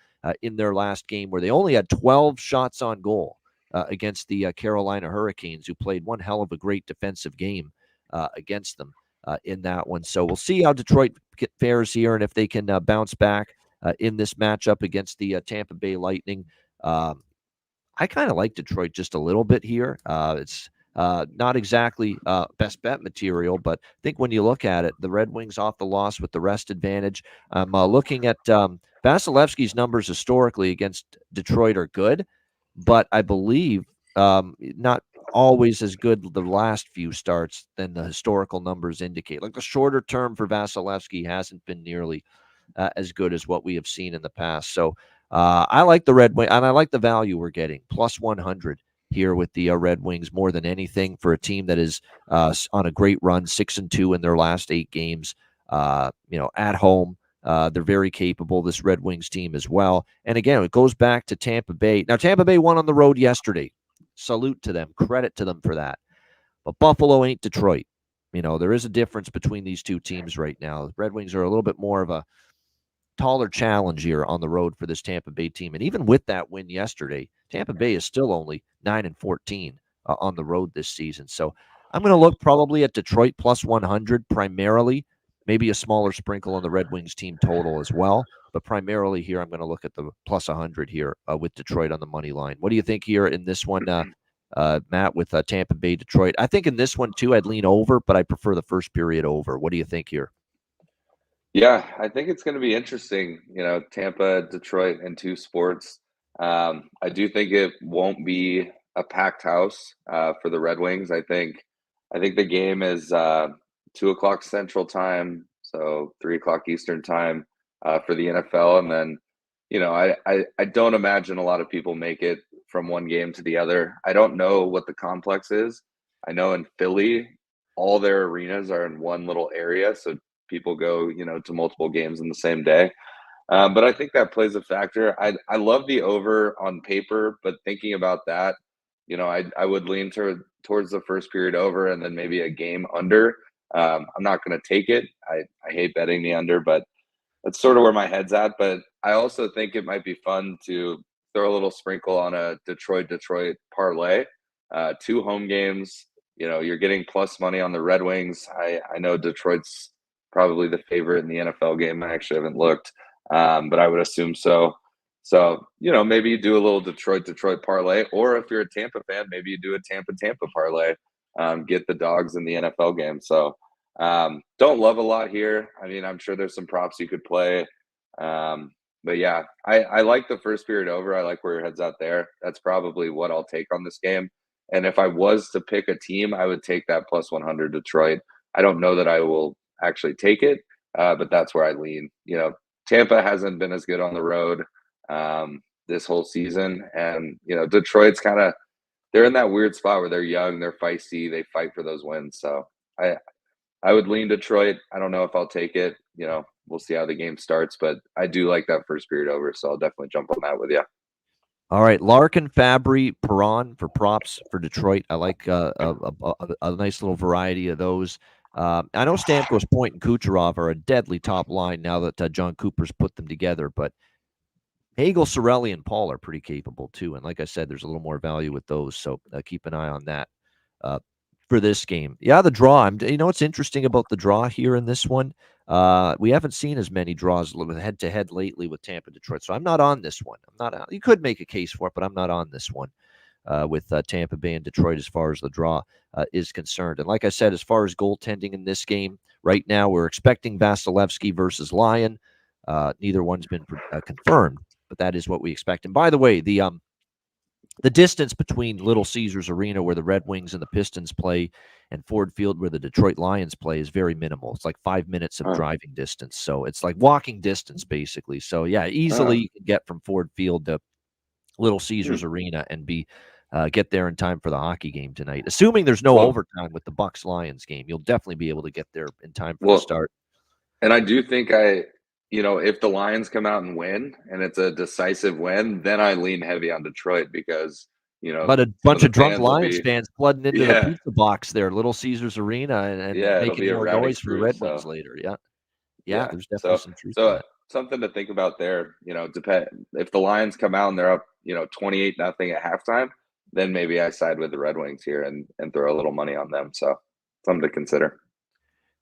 in their last game, where they only had 12 shots on goal against the Carolina Hurricanes, who played one hell of a great defensive game against them in that one. So we'll see how Detroit fares here, and if they can bounce back in this matchup against the Tampa Bay Lightning. I kind of like Detroit just a little bit here. It's not exactly best bet material, but I think when you look at it, the Red Wings off the loss with the rest advantage. I'm looking at Vasilevsky's numbers historically against Detroit are good, but I believe not always as good the last few starts than the historical numbers indicate. Like the shorter term for Vasilevsky hasn't been nearly as good as what we have seen in the past. So I like the Red Wing, and I like the value we're getting, plus 100 here with the Red Wings more than anything for a team that is on a great run, 6-2 in their last 8 games. At home, they're very capable. This Red Wings team as well. And again, it goes back to Tampa Bay. Now, Tampa Bay won on the road yesterday. Salute to them. Credit to them for that. But Buffalo ain't Detroit. There is a difference between these two teams right now. The Red Wings are a little bit more of a taller challenge here on the road for this Tampa Bay team. And even with that win yesterday, Tampa Bay is still only 9-14 on the road this season. So I'm going to look probably at Detroit plus 100 primarily, maybe a smaller sprinkle on the Red Wings team total as well. But primarily here, I'm going to look at the plus 100 here with Detroit on the money line. What do you think here in this one, Matt, with Tampa Bay, Detroit? I think in this one, too, I'd lean over, but I prefer the first period over. What do you think here? Yeah, I think it's going to be interesting. Tampa, Detroit, and 2 sports. I do think it won't be a packed house for the Red Wings. I think the game is 2:00 Central Time, so 3:00 Eastern Time for the NFL, and then I don't imagine a lot of people make it from one game to the other. I don't know what the complex is. I know in Philly, all their arenas are in one little area, so people go, to multiple games in the same day. But I think that plays a factor. I love the over on paper, but thinking about that, I would lean towards the first period over and then maybe a game under. I'm not going to take it. I hate betting the under, but that's sort of where my head's at. But I also think it might be fun to throw a little sprinkle on a Detroit parlay. 2 home games. You're getting plus money on the Red Wings. I know Detroit's probably the favorite in the NFL game. I actually haven't looked, but I would assume so. So, maybe you do a little Detroit parlay, or if you're a Tampa fan, maybe you do a Tampa parlay, get the dogs in the NFL game. So, don't love a lot here. I mean, I'm sure there's some props you could play. But yeah, I like the first period over. I like where your head's at there. That's probably what I'll take on this game. And if I was to pick a team, I would take that plus 100 Detroit. I don't know that I will actually take it, but that's where I lean. Tampa hasn't been as good on the road this whole season, and Detroit's they're in that weird spot where they're young, they're feisty, they fight for those wins. So I would lean Detroit. I don't know if I'll take it. We'll see how the game starts, but I do like that first period over, so I'll definitely jump on that with you. All right, Larkin, Fabry, Perron for props for Detroit. I like a nice little variety of those. I know Stamkos, Point, and Kucherov are a deadly top line now that John Cooper's put them together, but Hagel, Sorelli, and Paul are pretty capable too. And like I said, there's a little more value with those, so keep an eye on that for this game. Yeah, the draw. What's interesting about the draw here in this one? We haven't seen as many draws with head-to-head lately with Tampa, Detroit, so I'm not on this one. I'm not. You could make a case for it, but I'm not on this one with Tampa Bay and Detroit as far as the draw is concerned. And like I said, as far as goaltending in this game, right now we're expecting Vasilevsky versus Lyon. Neither one's been confirmed, but that is what we expect. And by the way, the distance between Little Caesars Arena, where the Red Wings and the Pistons play, and Ford Field, where the Detroit Lions play, is very minimal. It's like 5 minutes of driving distance. So it's like walking distance, basically. So, yeah, easily you can get from Ford Field to Little Caesars Arena and get there in time for the hockey game tonight. Assuming there's no overtime with the Bucks-Lions game, you'll definitely be able to get there in time for the start. And I do think if the Lions come out and win, and it's a decisive win, then I lean heavy on Detroit because, but a bunch of drunk Lions fans flooding into the pizza box there, Little Caesars Arena, and making more noise for the Red Wings later. Yeah, there's definitely some truth to that. Something to think about there. If the Lions come out and they're up, 28-0 at halftime, then maybe I side with the Red Wings here and throw a little money on them. So something to consider.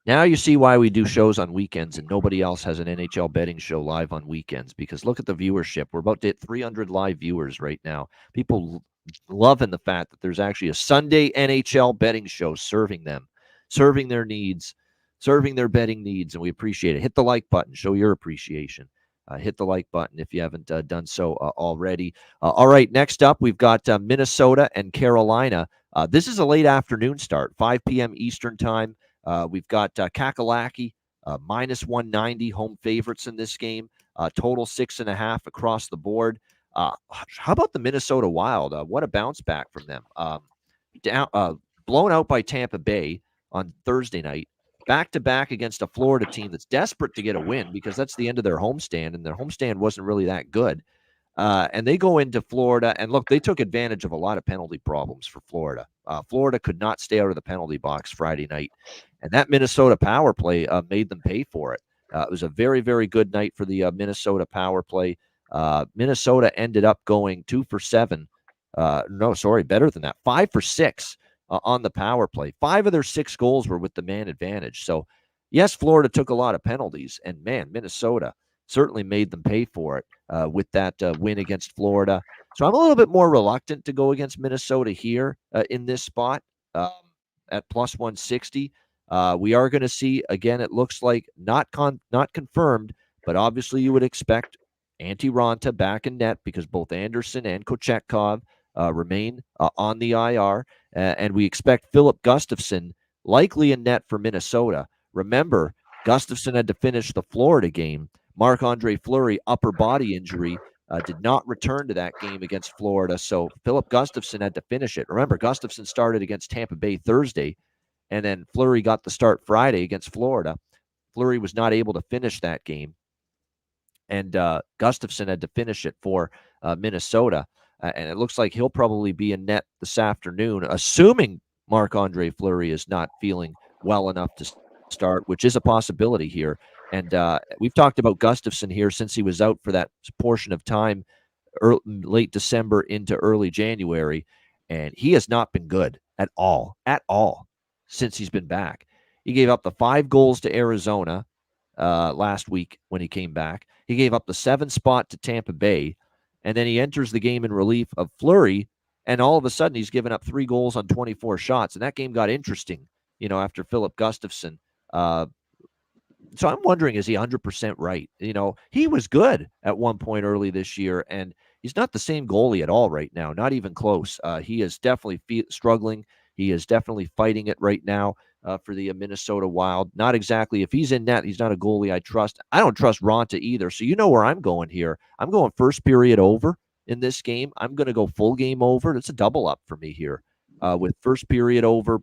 Now you see why we do shows on weekends and nobody else has an NHL betting show live on weekends, because look at the viewership. We're about to hit 300 live viewers right now. People loving the fact that there's actually a Sunday NHL betting show serving their needs, serving their betting needs, and we appreciate it. Hit the like button. Show your appreciation. Hit the like button if you haven't done so already. All right, next up, we've got Minnesota and Carolina. This is a late afternoon start, 5 p.m. Eastern time. We've got Kakalaki, minus 190 home favorites in this game. Total 6.5 across the board. How about the Minnesota Wild? What a bounce back from them. Blown out by Tampa Bay on Thursday night. Back-to-back against a Florida team that's desperate to get a win because that's the end of their homestand, and their homestand wasn't really that good. And they go into Florida, and look, they took advantage of a lot of penalty problems for Florida. Florida could not stay out of the penalty box Friday night, and that Minnesota power play made them pay for it. It was a very, very good night for the Minnesota power play. Minnesota ended up going 2 for 7. Better than that. 5 for 6 on the power play. 5 of their 6 goals were with the man advantage. So, yes, Florida took a lot of penalties, and man, Minnesota certainly made them pay for it with that win against Florida. So I'm a little bit more reluctant to go against Minnesota here in this spot at plus 160. We are going to see, again, it looks like not confirmed, but obviously you would expect Antti Raanta back in net because both Anderson and Kochetkov remain on the IR. And we expect Philip Gustafsson likely in net for Minnesota. Remember, Gustafsson had to finish the Florida game. Marc-Andre Fleury, upper body injury, did not return to that game against Florida. So Philip Gustafsson had to finish it. Remember, Gustafsson started against Tampa Bay Thursday, and then Fleury got the start Friday against Florida. Fleury was not able to finish that game, and Gustafsson had to finish it for Minnesota. And it looks like he'll probably be in net this afternoon, assuming Marc-Andre Fleury is not feeling well enough to start, which is a possibility here. And we've talked about Gustafsson here since he was out for that portion of time, late December into early January, and he has not been good at all, since he's been back. He gave up the 5 goals to Arizona last week when he came back. He gave up the 7 spot to Tampa Bay, and then he enters the game in relief of Fleury, and all of a sudden he's given up 3 goals on 24 shots, and that game got interesting, after Philip Gustafsson. So I'm wondering, is he 100% right? He was good at one point early this year, and he's not the same goalie at all right now, not even close. He is definitely struggling. He is definitely fighting it right now for the Minnesota Wild. Not exactly. If he's in net, he's not a goalie I trust. I don't trust Raanta either, so you know where I'm going here. I'm going first period over in this game. I'm going to go full game over. It's a double up for me here with first period over,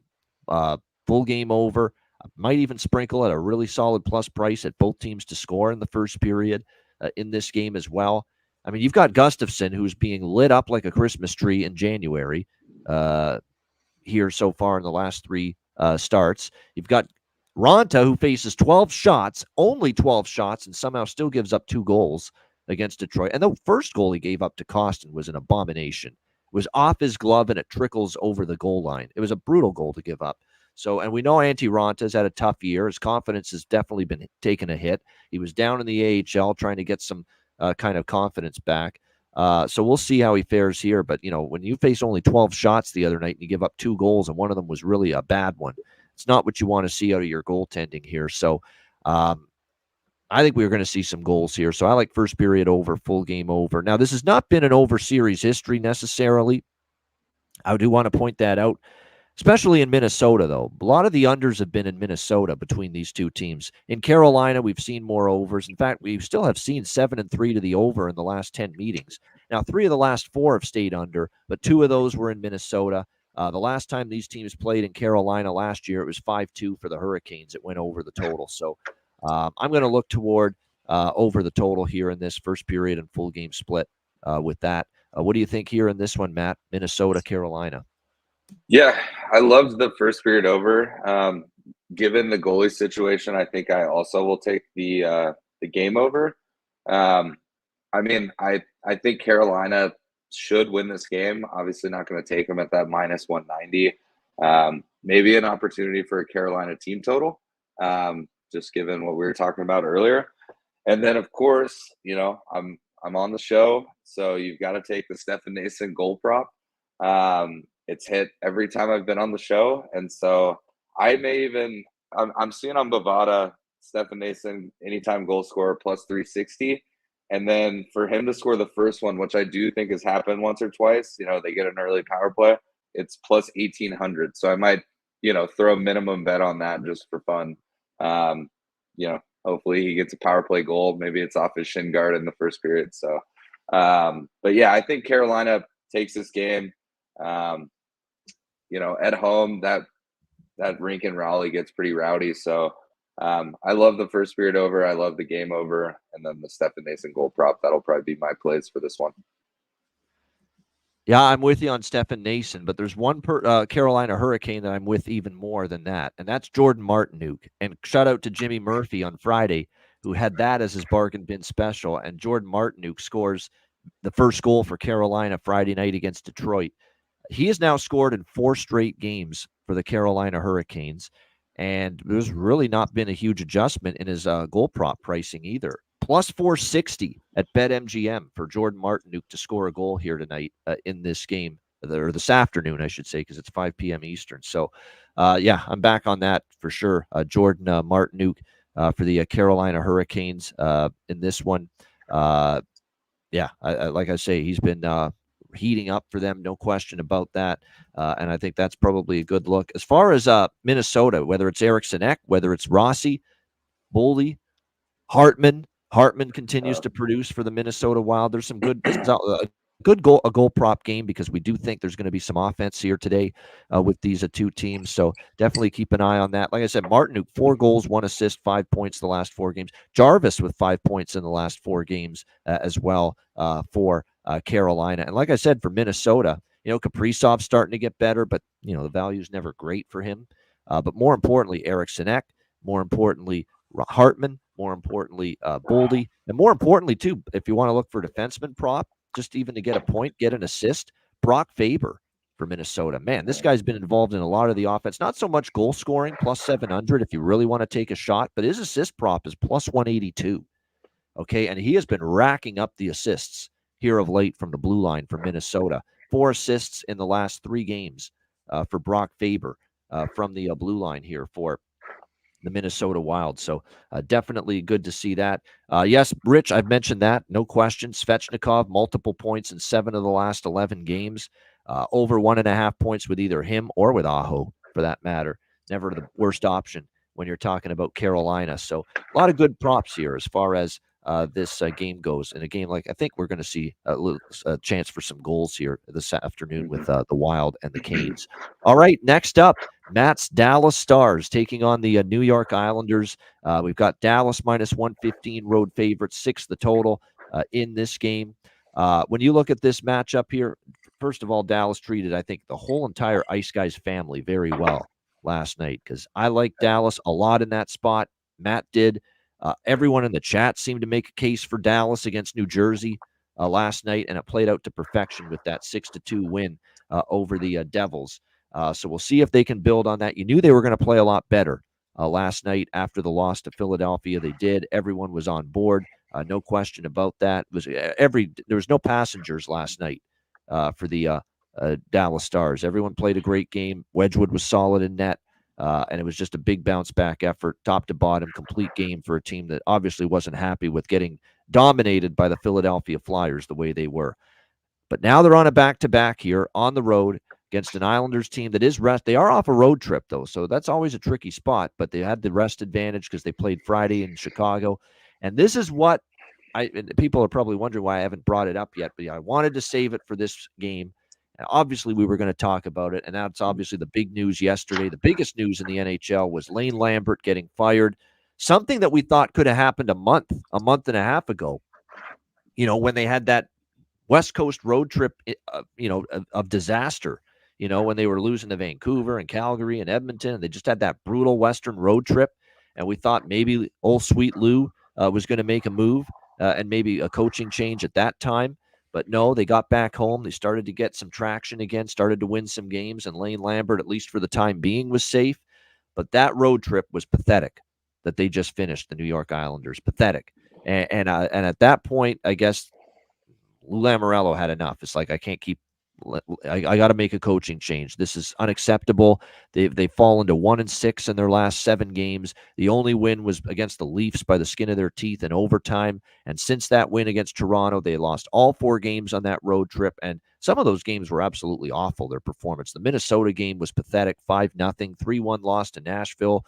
full game over. I might even sprinkle at a really solid plus price at both teams to score in the first period in this game as well. I mean, you've got Gustafsson, who's being lit up like a Christmas tree in January here so far in the last 3 starts. You've got Raanta, who faces 12 shots, only 12 shots, and somehow still gives up 2 goals against Detroit. And the first goal he gave up to Kostin was an abomination. It was off his glove, and it trickles over the goal line. It was a brutal goal to give up. So, and we know Antti Raanta's had a tough year. His confidence has definitely been taking a hit. He was down in the AHL trying to get some kind of confidence back. So we'll see how he fares here. But, when you face only 12 shots the other night and you give up 2 goals, and one of them was really a bad one, it's not what you want to see out of your goaltending here. So I think we're going to see some goals here. So I like first period over, full game over. Now, this has not been an over series history necessarily. I do want to point that out. Especially in Minnesota, though. A lot of the unders have been in Minnesota between these two teams. In Carolina, we've seen more overs. In fact, we still have seen 7-3 to the over in the last 10 meetings. Now, 3 of the last 4 have stayed under, but 2 of those were in Minnesota. The last time these teams played in Carolina last year, it was 5-2 for the Hurricanes. It went over the total. So I'm going to look toward over the total here in this first period and full game split with that. What do you think here in this one, Matt? Minnesota, Carolina. Yeah, I loved the first period over. Given the goalie situation, I think I also will take the game over. I think Carolina should win this game. Obviously, not going to take them at that minus 190. Maybe an opportunity for a Carolina team total, just given what we were talking about earlier. And then, of course, I'm on the show, so you've got to take the Stefan Noesen goal prop. It's hit every time I've been on the show. And so I may even – I'm seeing on Bovada, Stefan Noesen, anytime goal scorer, plus 360. And then for him to score the first one, which I do think has happened once or twice, they get an early power play, it's plus 1,800. So I might, throw a minimum bet on that just for fun. Hopefully he gets a power play goal. Maybe it's off his shin guard in the first period. So, but yeah, I think Carolina takes this game. At home, that rink in Raleigh gets pretty rowdy. So I love the first period over. I love the game over. And then the Stephen Nason goal prop. That'll probably be my plays for this one. Yeah, I'm with you on Stephen Nason, but there's one Carolina Hurricane that I'm with even more than that, and that's Jordan Martinook. And shout out to Jimmy Murphy on Friday, who had that as his bargain bin special. And Jordan Martinook scores the first goal for Carolina Friday night against Detroit. He has now scored in 4 straight games for the Carolina Hurricanes, and there's really not been a huge adjustment in his goal prop pricing either. Plus 460 at BetMGM for Jordan Martinook to score a goal here tonight in this game, or this afternoon, I should say, because it's 5 p.m. Eastern. So, yeah, I'm back on that for sure. Jordan Martinook for the Carolina Hurricanes in this one. Yeah, like I say, he's been heating up for them, no question about that. And I think that's probably a good look. As far as Minnesota, whether it's Eric Sinek, whether it's Rossi, Boldy, Hartman continues to produce for the Minnesota Wild. There's some good. This is a goal prop game because we do think there's going to be some offense here today with these two teams. So definitely keep an eye on that. Like I said, Martinook, 4 goals, 1 assist, 5 points the last 4 games. Jarvis with 5 points in the last 4 games as well for Carolina. And like I said, for Minnesota, Kaprizov's starting to get better, but the value's never great for him. But more importantly, Eric Sinek. More importantly, Hartman. More importantly, Boldy. And more importantly, too, if you want to look for defenseman prop, just even to get a point, get an assist, Brock Faber for Minnesota. Man, this guy's been involved in a lot of the offense. Not so much goal scoring, plus 700 if you really want to take a shot, but his assist prop is plus 182. Okay, and he has been racking up the assists here of late from the blue line for Minnesota. 4 assists in the last 3 games for Brock Faber from the blue line here for the Minnesota Wild. So definitely good to see that. Yes, Rich, I've mentioned that. No question. Svechnikov, multiple points in 7 of the last 11 games. Over 1.5 points with either him or with Aho, for that matter. Never the worst option when you're talking about Carolina. So a lot of good props here as far as this game goes. In a game like, I think we're going to see a chance for some goals here this afternoon with the Wild and the Canes. All right, next up, Matt's Dallas Stars taking on the New York Islanders. We've got Dallas minus 115 road favorites, 6 the total in this game. When you look at this matchup here, first of all, Dallas treated, I think, the whole entire Ice Guys family very well last night because I like Dallas a lot in that spot. Matt did. Everyone in the chat seemed to make a case for Dallas against New Jersey last night, and it played out to perfection with that 6-2 win over the Devils. So we'll see if they can build on that. You knew they were going to play a lot better last night after the loss to Philadelphia. They did. Everyone was on board. No question about that. There was no passengers last night for the Dallas Stars. Everyone played a great game. Wedgwood was solid in net. And it was just a big bounce back effort, top to bottom, complete game for a team that obviously wasn't happy with getting dominated by the Philadelphia Flyers the way they were. But now they're on a back-to-back here on the road against an Islanders team that is rest. They are off a road trip, though, so that's always a tricky spot. But they had the rest advantage because they played Friday in Chicago. And this is what people are probably wondering why I haven't brought it up yet, but I wanted to save it for this game. And obviously, we were going to talk about it, and that's obviously the big news yesterday. The biggest news in the NHL was Lane Lambert getting fired, something that we thought could have happened a month and a half ago, when they had that West Coast road trip, of disaster, when they were losing to Vancouver and Calgary and Edmonton, and they just had that brutal Western road trip. And we thought maybe old Sweet Lou was going to make a move and maybe a coaching change at that time. But no, they got back home. They started to get some traction again, started to win some games, and Lane Lambert, at least for the time being, was safe. But that road trip was pathetic that they just finished, the New York Islanders. Pathetic. And at that point, I guess Lou Lamoriello had enough. It's like, I can't keep I got to make a coaching change. This is unacceptable. They've fallen to 1-6 in their last 7 games. The only win was against the Leafs by the skin of their teeth in overtime. And since that win against Toronto, they lost all 4 games on that road trip. And some of those games were absolutely awful, their performance. The Minnesota game was pathetic, 5-0, 3-1 loss to Nashville.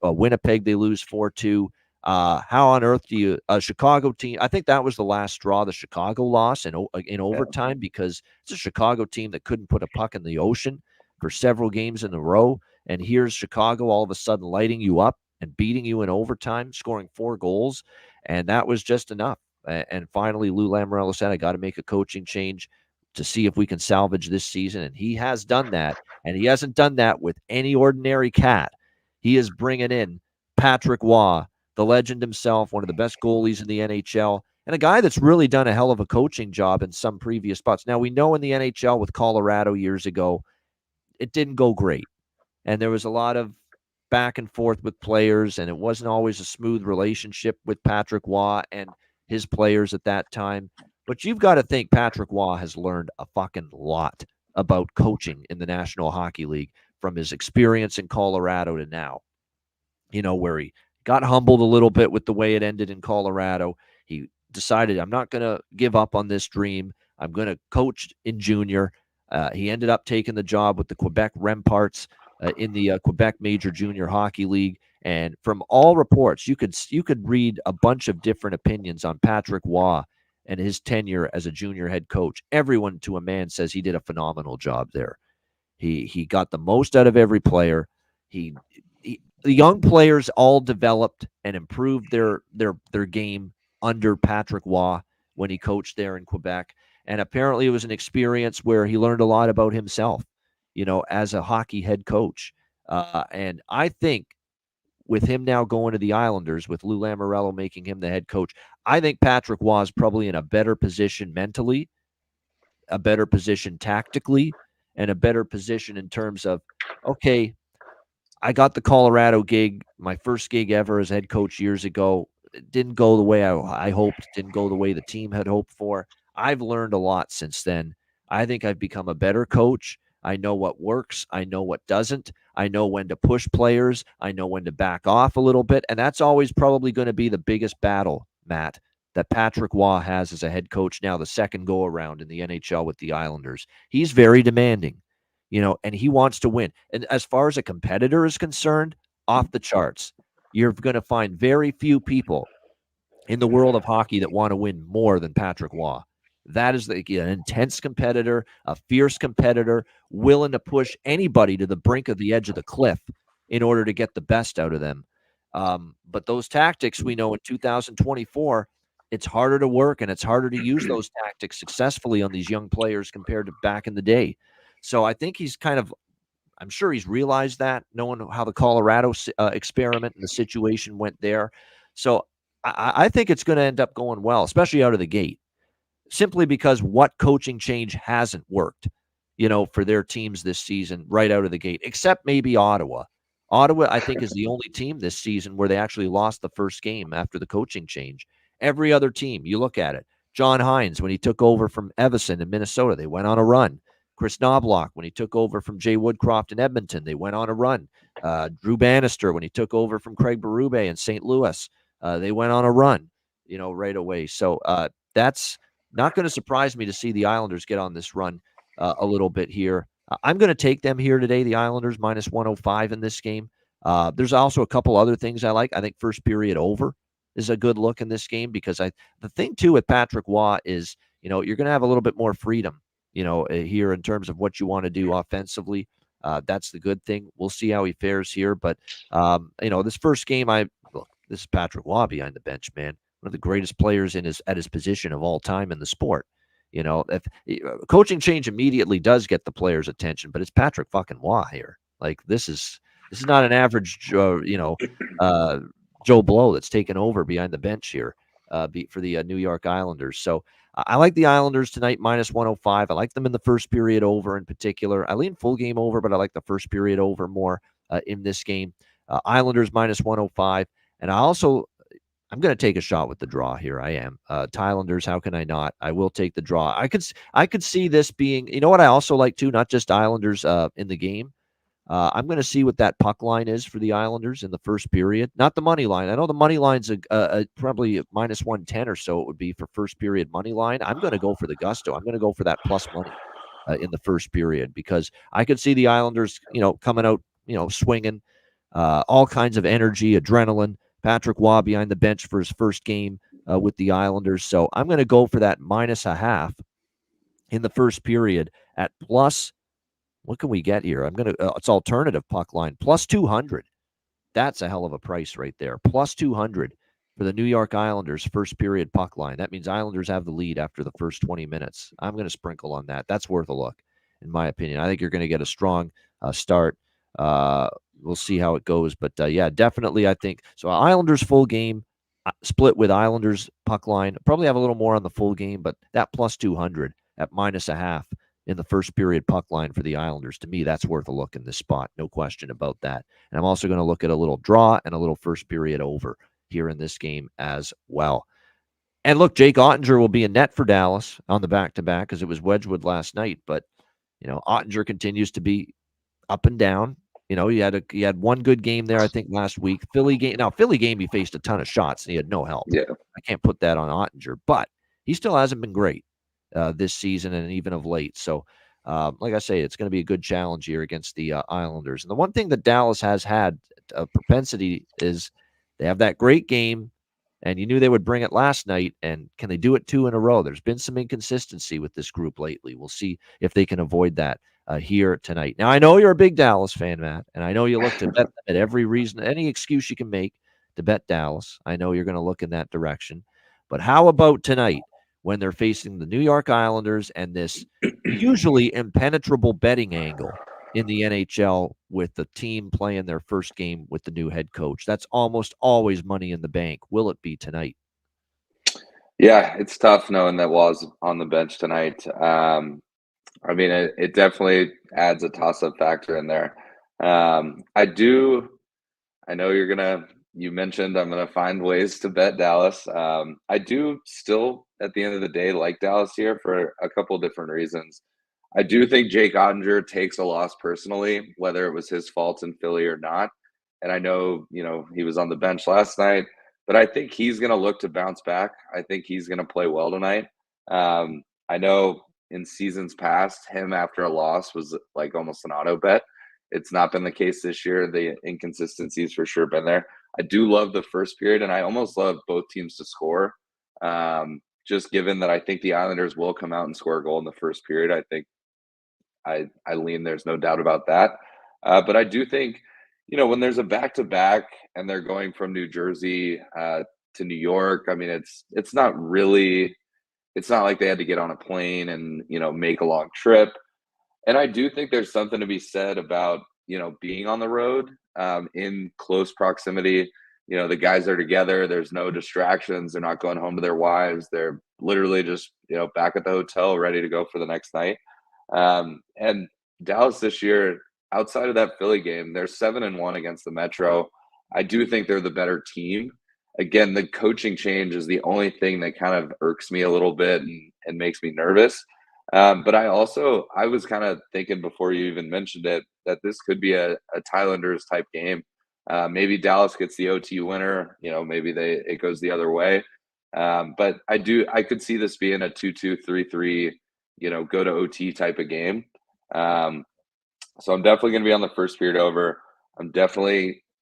Winnipeg, they lose 4-2. How on earth do you a Chicago team? I think that was the last straw. The Chicago loss in overtime because it's a Chicago team that couldn't put a puck in the ocean for several games in a row, and here's Chicago all of a sudden lighting you up and beating you in overtime, scoring 4 goals, and that was just enough. And finally, Lou Lamoriello said, "I got to make a coaching change to see if we can salvage this season," and he has done that, and he hasn't done that with any ordinary cat. He is bringing in Patrick Waugh, the legend himself, one of the best goalies in the NHL, and a guy that's really done a hell of a coaching job in some previous spots. Now, we know in the NHL with Colorado years ago, it didn't go great. And there was a lot of back and forth with players, and it wasn't always a smooth relationship with Patrick Waugh and his players at that time. But you've got to think Patrick Waugh has learned a fucking lot about coaching in the National Hockey League from his experience in Colorado to now. Where he got humbled a little bit with the way it ended in Colorado. He decided, I'm not going to give up on this dream. I'm going to coach in junior. He ended up taking the job with the Quebec Remparts in the Quebec Major Junior Hockey League. And from all reports, you could read a bunch of different opinions on Patrick Waugh and his tenure as a junior head coach. Everyone to a man says he did a phenomenal job there. He got the most out of every player. The young players all developed and improved their game under Patrick Waugh when he coached there in Quebec. And apparently it was an experience where he learned a lot about himself, as a hockey head coach. And I think with him now going to the Islanders, with Lou Lamoriello making him the head coach, I think Patrick Waugh is probably in a better position mentally, a better position tactically, and a better position in terms of, okay, I got the Colorado gig, my first gig ever as head coach years ago. It didn't go the way I hoped, didn't go the way the team had hoped for. I've learned a lot since then. I think I've become a better coach. I know what works. I know what doesn't. I know when to push players. I know when to back off a little bit. And that's always probably going to be the biggest battle, Matt, that Patrick Waugh has as a head coach now, the second go around in the NHL with the Islanders. He's very demanding. And he wants to win. And as far as a competitor is concerned, off the charts. You're going to find very few people in the world of hockey that want to win more than Patrick Waugh. That is an intense competitor, a fierce competitor, willing to push anybody to the brink of the edge of the cliff in order to get the best out of them. But those tactics, we know in 2024, it's harder to work and it's harder to use those tactics successfully on these young players compared to back in the day. So I think I'm sure he's realized that, knowing how the Colorado experiment and the situation went there. So I think it's going to end up going well, especially out of the gate, simply because what coaching change hasn't worked, for their teams this season right out of the gate, except maybe Ottawa. Ottawa, I think, is the only team this season where they actually lost the first game after the coaching change. Every other team, you look at it. John Hines, when he took over from Evason in Minnesota, they went on a run. Chris Knobloch, when he took over from Jay Woodcroft in Edmonton, they went on a run. Drew Bannister, when he took over from Craig Berube in St. Louis, they went on a run, right away. So that's not going to surprise me to see the Islanders get on this run a little bit here. I'm going to take them here today, the Islanders, minus 105 in this game. There's also a couple other things I like. I think first period over is a good look in this game because the thing, too, with Patrick Waugh is, you're going to have a little bit more freedom here in terms of what you want to do offensively. That's the good thing. We'll see how he fares here. But, this first game, this is Patrick Waugh behind the bench, man. One of the greatest players at his position of all time in the sport. If coaching change immediately does get the players' attention, but it's Patrick fucking Waugh here. Like, this is not an average, Joe Blow that's taken over behind the bench here for the New York Islanders. So, I like the Islanders tonight, minus 105. I like them in the first period over in particular. I lean full game over, but I like the first period over more in this game. Islanders minus 105. And I'm going to take a shot with the draw here. I am. Islanders, how can I not? I will take the draw. I could see this being, what I also like too, not just Islanders in the game. I'm going to see what that puck line is for the Islanders in the first period. Not the money line. I know the money line's probably minus 110 or so it would be for first period money line. I'm going to go for the gusto. I'm going to go for that plus money in the first period because I could see the Islanders, coming out, swinging, all kinds of energy, adrenaline. Patrick Waugh behind the bench for his first game with the Islanders. So I'm going to go for that -0.5 in the first period at plus. What can we get here? I'm going to, it's alternative puck line, plus 200. That's a hell of a price right there. Plus 200 for the New York Islanders first period puck line. That means Islanders have the lead after the first 20 minutes. I'm going to sprinkle on that. That's worth a look, in my opinion. I think you're going to get a strong start. We'll see how it goes. But yeah, definitely, I think. So Islanders full game split with Islanders puck line. Probably have a little more on the full game, but that plus 200 at -0.5 in the first period puck line for the Islanders. To me, that's worth a look in this spot. No question about that. And I'm also going to look at a little draw and a little first period over here in this game as well. And look, Jake Ottinger will be in net for Dallas on the back-to-back because it was Wedgwood last night. But, Ottinger continues to be up and down. He had one good game there, I think, last week. Philly game, he faced a ton of shots and he had no help. Yeah. I can't put that on Ottinger, but he still hasn't been great this season and even of late. So, like I say, it's going to be a good challenge here against the Islanders. And the one thing that Dallas has had a propensity is they have that great game, and you knew they would bring it last night. And can they do it 2 in a row? There's been some inconsistency with this group lately. We'll see if they can avoid that here tonight. Now, I know you're a big Dallas fan, Matt, and I know you look to bet them at every reason, any excuse you can make to bet Dallas. I know you're going to look in that direction. But how about tonight when they're facing the New York Islanders and this usually impenetrable betting angle in the NHL with the team playing their first game with the new head coach? That's almost always money in the bank. Will it be tonight? Yeah, it's tough knowing that Waugh's on the bench tonight. I mean, it definitely adds a toss-up factor in there. I know you mentioned I'm gonna find ways to bet Dallas. I do still, at the end of the day, like Dallas here for a couple different reasons. I do think Jake Ottinger takes a loss personally, whether it was his fault in Philly or not. And I know, he was on the bench last night, but I think he's going to look to bounce back. I think he's going to play well tonight. I know in seasons past, him after a loss was like almost an auto bet. It's not been the case this year. The inconsistencies for sure been there. I do love the first period, and I almost love both teams to score. Just given that I think the Islanders will come out and score a goal in the first period. I think I lean there's no doubt about that. But I do think, when there's a back-to-back and they're going from New Jersey to New York, I mean, it's not like they had to get on a plane and, make a long trip. And I do think there's something to be said about, being on the road in close proximity. The guys are together. There's no distractions. They're not going home to their wives. They're literally just, back at the hotel ready to go for the next night. And Dallas this year, outside of that Philly game, they're 7-1 against the Metro. I do think they're the better team. Again, the coaching change is the only thing that kind of irks me a little bit and makes me nervous. But I was kind of thinking before you even mentioned it that this could be a Thailanders type game. Maybe Dallas gets the OT winner. Maybe it goes the other way. But I could see this being a 2-2, 3-3, go to OT type of game. So I'm definitely going to be on the first period over.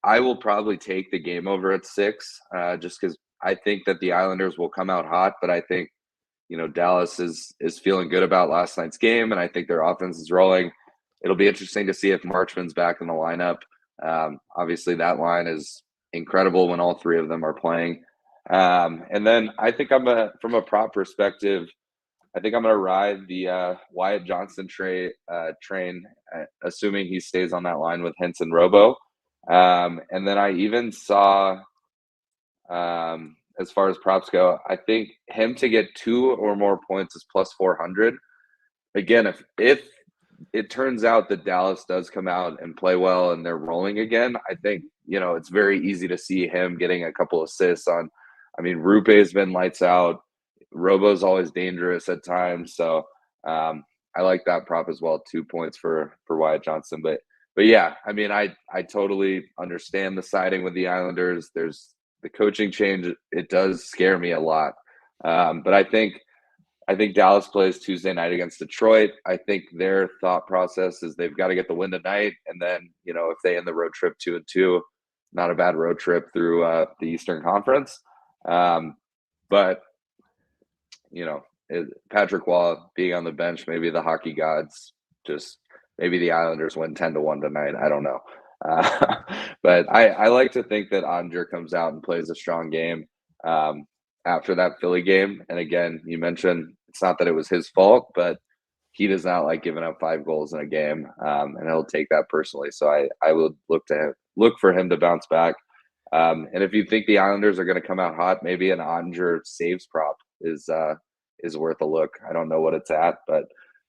I will probably take the game over at 6, just because I think that the Islanders will come out hot, but I think, Dallas is feeling good about last night's game, and I think their offense is rolling. It'll be interesting to see if Marchman's back in the lineup. Obviously, that line is incredible when all 3 of them are playing. And then I think from a prop perspective, I think I'm going to ride the Wyatt Johnston train, assuming he stays on that line with Henson Robo. And then I even saw, as far as props go, I think him to get 2 or more points is plus 400. Again, if it turns out that Dallas does come out and play well and they're rolling again, I think, it's very easy to see him getting a couple assists on. I mean, Rupe has been lights out. Robo's always dangerous at times. So I like that prop as well. 2 points for Wyatt Johnston. But yeah, I mean, I totally understand the siding with the Islanders. There's the coaching change. It does scare me a lot. But I think Dallas plays Tuesday night against Detroit. I think their thought process is they've got to get the win tonight. And then, if they end the road trip 2-2, not a bad road trip through the Eastern Conference. But Patrick Waugh being on the bench, maybe the hockey gods maybe the Islanders win 10-1 tonight. I don't know. But I like to think that Oettinger comes out and plays a strong game after that Philly game. And again, you mentioned it's not that it was his fault, but he does not like giving up 5 goals in a game, and he'll take that personally. So I would look for him to bounce back. And if you think the Islanders are going to come out hot, maybe an Oettinger saves prop is worth a look. I don't know what it's at, but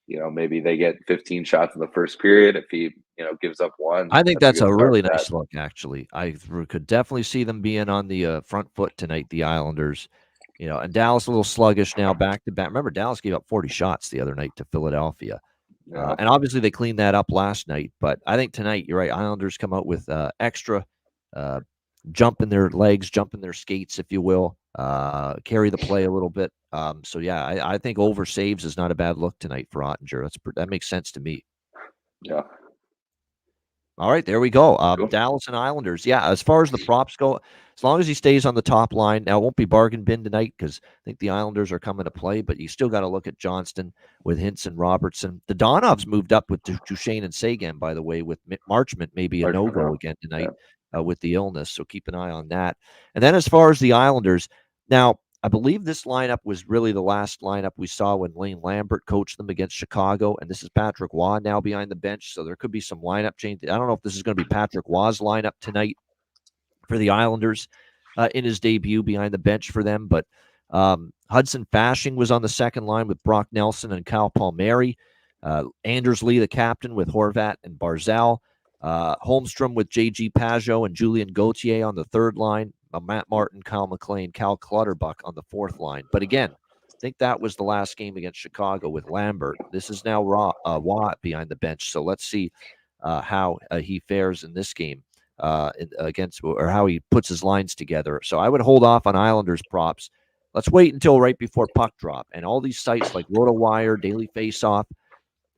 maybe they get 15 shots in the first period. If he gives up 1, I think that's a really start nice look, actually. I could definitely see them being on the front foot tonight, the Islanders. And Dallas a little sluggish now, back to back. Remember, Dallas gave up 40 shots the other night to Philadelphia. Yeah. And obviously they cleaned that up last night. But I think tonight, you're right, Islanders come out with extra jump in their legs, jump in their skates, if you will, carry the play a little bit. So, yeah, I think over saves is not a bad look tonight for Oettinger. That makes sense to me. Yeah. All right, there we go. Cool. Dallas and Islanders. Yeah, as far as the props go, as long as he stays on the top line. Now, it won't be bargain bin tonight because I think the Islanders are coming to play, but you still got to look at Johnston with Hintz and Robertson. The Donovs moved up with Duchesne and Sagan, by the way, with Marchment maybe a no-go again tonight with the illness, so keep an eye on that. And then as far as the Islanders, now, I believe this lineup was really the last lineup we saw when Lane Lambert coached them against Chicago, and this is Patrick Waugh now behind the bench, so there could be some lineup change. I don't know if this is going to be Patrick Waugh's lineup tonight for the Islanders in his debut behind the bench for them, but Hudson Fasching was on the second line with Brock Nelson and Kyle Palmieri. Anders Lee, the captain, with Horvat and Barzal. Holmstrom with J.G. Pajot and Julien Gauthier on the third line. Matt Martin, Kyle McLean, Cal Clutterbuck on the fourth line. But again, I think that was the last game against Chicago with Lambert. This is now Waugh behind the bench. So let's see how he fares in this game against, or how he puts his lines together. So I would hold off on Islanders props. Let's wait until right before puck drop. And all these sites like RotoWire, Daily Faceoff,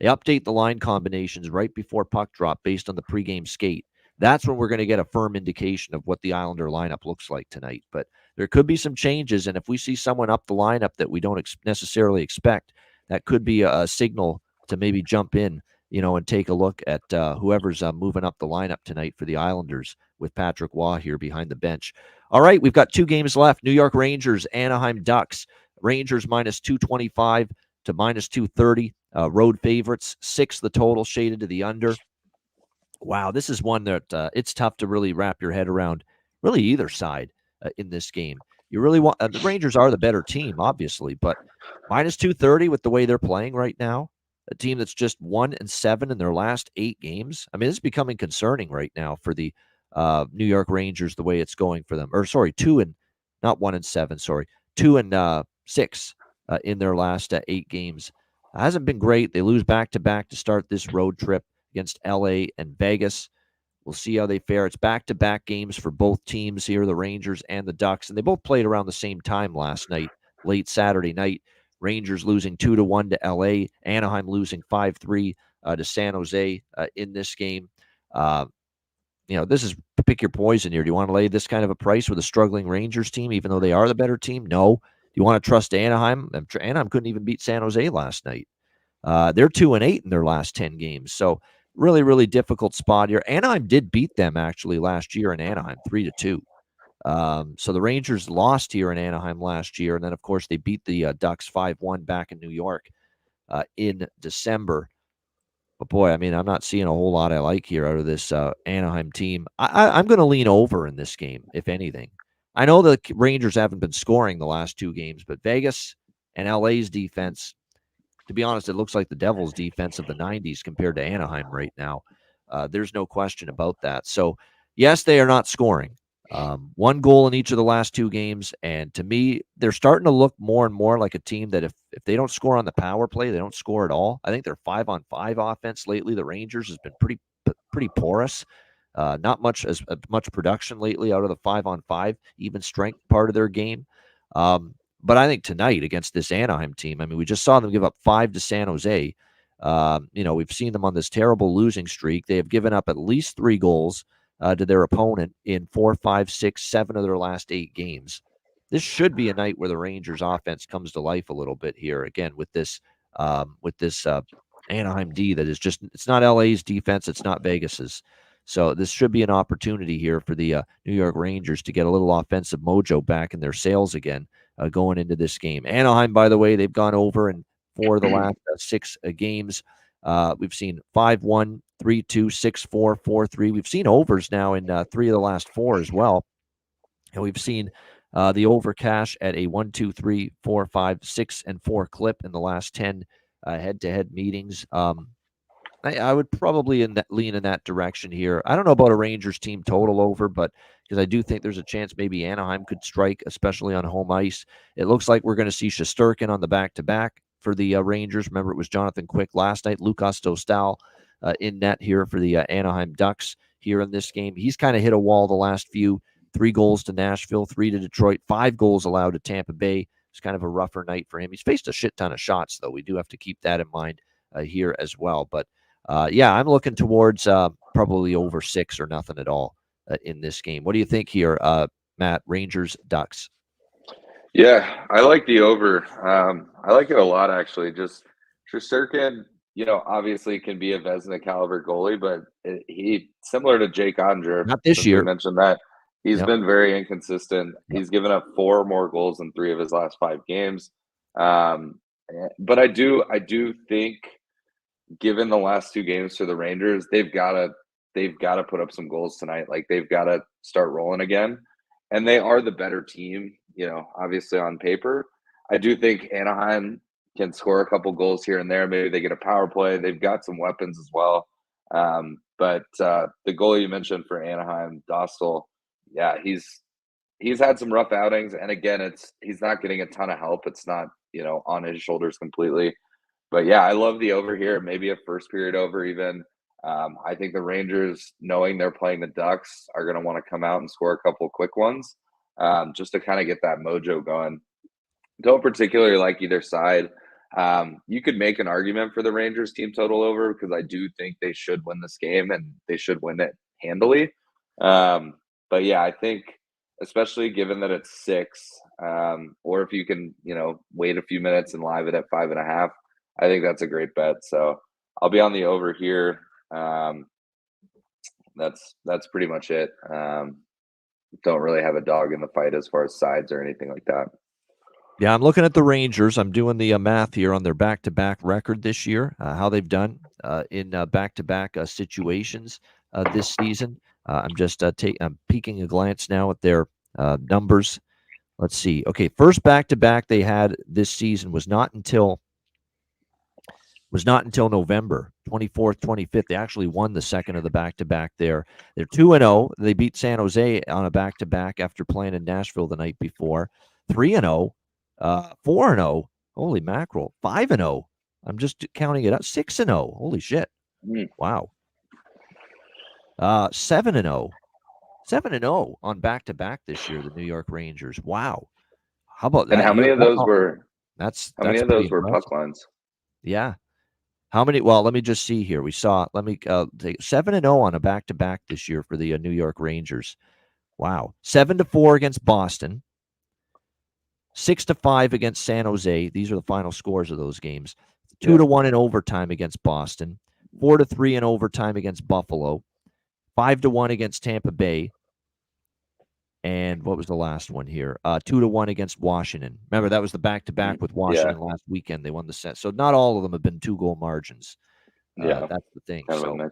they update the line combinations right before puck drop based on the pregame skate. That's when we're going to get a firm indication of what the Islander lineup looks like tonight. But there could be some changes, and if we see someone up the lineup that we don't necessarily expect, that could be a signal to maybe jump in, and take a look at whoever's moving up the lineup tonight for the Islanders with Patrick Waugh here behind the bench. All right, we've got 2 games left. New York Rangers, Anaheim Ducks. Rangers minus 225 to minus 230. Road favorites, 6 the total, shaded to the under. Wow, this is one that it's tough to really wrap your head around, really either side in this game. You really want the Rangers are the better team, obviously, but minus 230 with the way they're playing right now, a team that's just 1-7 in their last 8 games. I mean, it's becoming concerning right now for the New York Rangers, the way it's going for them. Or sorry, 2-7, sorry, 2-6 in their last 8 games. It hasn't been great. They lose back-to-back to start this road trip against LA and Vegas. We'll see how they fare. It's back-to-back games for both teams here, the Rangers and the Ducks, and they both played around the same time last night, late Saturday night. Rangers losing 2-1 to LA, Anaheim losing 5-3 to San Jose in this game. This is pick your poison here. Do you want to lay this kind of a price with a struggling Rangers team, even though they are the better team? No. Do you want to trust Anaheim? Anaheim couldn't even beat San Jose last night. They're 2-8 in their last 10 games. So really, really difficult spot here. Anaheim did beat them actually last year in Anaheim, 3-2. So the Rangers lost here in Anaheim last year. And then, of course, they beat the Ducks 5-1 back in New York in December. But boy, I mean, I'm not seeing a whole lot I like here out of this Anaheim team. I'm going to lean over in this game, if anything. I know the Rangers haven't been scoring the last 2 games, but Vegas and LA's defense, to be honest, it looks like the Devils' defense of the 90s compared to Anaheim right now. There's no question about that. So, yes, they are not scoring. 1 goal in each of the last 2 games, and to me, they're starting to look more and more like a team that if they don't score on the power play, they don't score at all. I think their 5-on-5 offense lately, the Rangers, has been pretty porous. Not much production lately out of the 5-on-5, even strength part of their game. But I think tonight against this Anaheim team, I mean, we just saw them give up 5 to San Jose. We've seen them on this terrible losing streak. They have given up at least 3 goals to their opponent in 4, 5, 6, 7 of their last 8 games. This should be a night where the Rangers offense comes to life a little bit here again with this Anaheim D that is just, it's not LA's defense, it's not Vegas's. So this should be an opportunity here for the New York Rangers to get a little offensive mojo back in their sails again going into this game. Anaheim, by the way, they've gone over in 4 of the last 6 games. We've seen 5-1, 3-2, 6-4, 4-3. We've seen overs now in 3 of the last 4 as well. And we've seen the over cash at a 1, 2, 3, 4, 5, 6, and 4 clip in the last 10 head-to-head meetings. I would probably lean in that direction here. I don't know about a Rangers team total over, but because I do think there's a chance maybe Anaheim could strike, especially on home ice. It looks like we're going to see Shesterkin on the back-to-back for the Rangers. Remember, it was Jonathan Quick last night. Lukas Dostal in net here for the Anaheim Ducks here in this game. He's kind of hit a wall the last few. 3 goals to Nashville, 3 to Detroit, 5 goals allowed to Tampa Bay. It's kind of a rougher night for him. He's faced a shit ton of shots, though. We do have to keep that in mind here as well. But yeah, I'm looking towards probably over 6 or nothing at all in this game. What do you think here, Matt? Rangers, Ducks. Yeah, I like the over. I like it a lot, actually. Just Shesterkin, obviously can be a Vezina caliber goalie, but he, similar to Jake Onger, not this year. We mentioned that he's been very inconsistent. He's given up 4 more goals in 3 of his last 5 games. But I do think, given the last 2 games for the Rangers, they've got to put up some goals tonight. Like, they've got to start rolling again, and they are the better team. Obviously on paper, I do think Anaheim can score a couple goals here and there. Maybe they get a power play. They've got some weapons as well. But the goalie you mentioned for Anaheim, Dostal, yeah, he's had some rough outings, and again, he's not getting a ton of help. It's not on his shoulders completely. But yeah, I love the over here. Maybe a first period over even. I think the Rangers, knowing they're playing the Ducks, are going to want to come out and score a couple quick ones, just to kind of get that mojo going. Don't particularly like either side. You could make an argument for the Rangers team total over, because I do think they should win this game, and they should win it handily. But yeah, I think, especially given that it's 6, or if you can, wait a few minutes and live it at 5.5, I think that's a great bet. So I'll be on the over here. That's pretty much it. Don't really have a dog in the fight as far as sides or anything like that. Yeah, I'm looking at the Rangers. I'm doing the math here on their back-to-back record this year, how they've done in back-to-back situations this season. I'm just I'm peeking a glance now at their numbers. Let's see. Okay, first back-to-back they had this season was not until November 24th, 25th. They actually won the second of the back-to-back there. They're 2-0. They beat San Jose on a back-to-back after playing in Nashville the night before. 3-0, 4-0. Holy mackerel. 5-0. I'm just counting it up. 6-0. Holy shit. Wow. 7-0. 7-0 on back-to-back this year, the New York Rangers. Wow. How about that? And how many of those were puck lines? Yeah. How many? Well, let me just see here. We saw, let me take 7-0 on a back-to-back this year for the New York Rangers. Wow. 7-4 against Boston. 6-5 against San Jose. These are the final scores of those games. 2-1 in overtime against Boston. 4-3 in overtime against Buffalo. 5-1 against Tampa Bay. And what was the last one here? 2-1 against Washington. Remember, that was the back-to-back with Washington last weekend. They won the set. So not all of them have been 2-goal margins. That's the thing. So,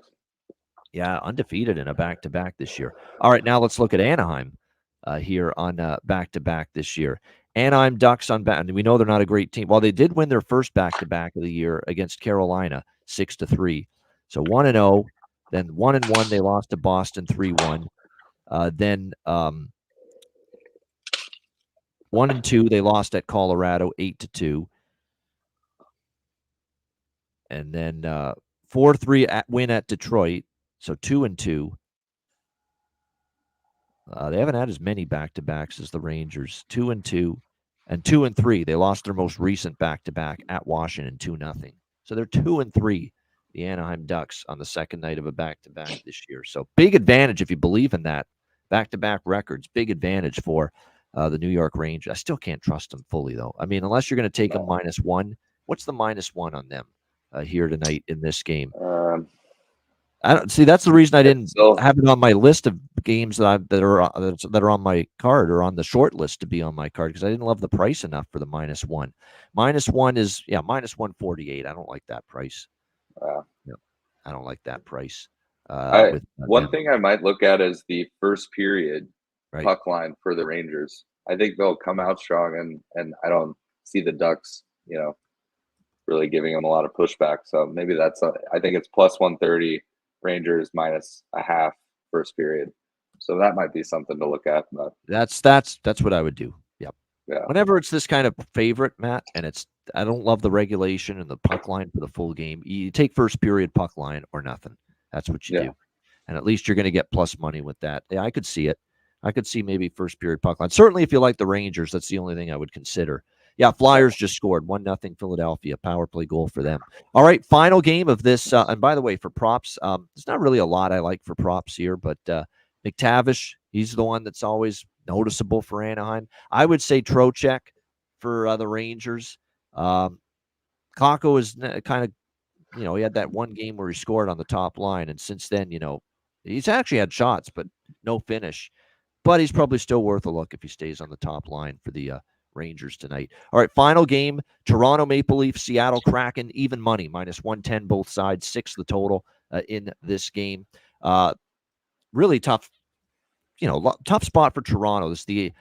yeah, undefeated in a back-to-back this year. All right, now let's look at Anaheim here on back-to-back this year. Anaheim Ducks on back. We know they're not a great team. Well, they did win their first back-to-back of the year against Carolina, 6-3. So 1-0. Then 1-1, they lost to Boston 3-1. Then 1-2, they lost at Colorado 8-2. And then 4-3 win at Detroit, so 2-2. They haven't had as many back-to-backs as the Rangers, 2-2, and 2-3. They lost their most recent back-to-back at Washington 2-0. So they're 2-3 the Anaheim Ducks on the second night of a back-to-back this year. So big advantage if you believe in that. Back-to-back records, big advantage for the New York Rangers. I still can't trust them fully, though. I mean, unless you're going to take them -1. What's the -1 on them here tonight in this game? I don't see. That's the reason I didn't have it on my list of games that are on my card or on the short list to be on my card because I didn't love the price enough for the -1. -1 is -148. I don't like that price. I don't like that price. One thing I might look at is the first period puck line for the Rangers. I think they'll come out strong, and I don't see the Ducks, really giving them a lot of pushback. So maybe I think it's +130. Rangers -0.5 first period. So that might be something to look at. But that's what I would do. Yep. Yeah. Whenever it's this kind of favorite, Matt, and I don't love the regulation and the puck line for the full game. You take first period puck line or nothing. That's what you do. And at least you're going to get plus money with that. Yeah, I could see it. I could see maybe first period puck line. Certainly if you like the Rangers, that's the only thing I would consider. Yeah, Flyers just scored 1-0 Philadelphia, power play goal for them. All right, final game of this. And by the way, for props, there's not really a lot I like for props here, but McTavish, he's the one that's always noticeable for Anaheim. I would say Trocheck for the Rangers. Kakko is kind of, he had that one game where he scored on the top line, and since then, he's actually had shots, but no finish. But he's probably still worth a look if he stays on the top line for the Rangers tonight. All right, final game, Toronto Maple Leafs, Seattle Kraken, even money, -110 both sides, 6 the total in this game. Really tough, tough spot for Toronto. This is the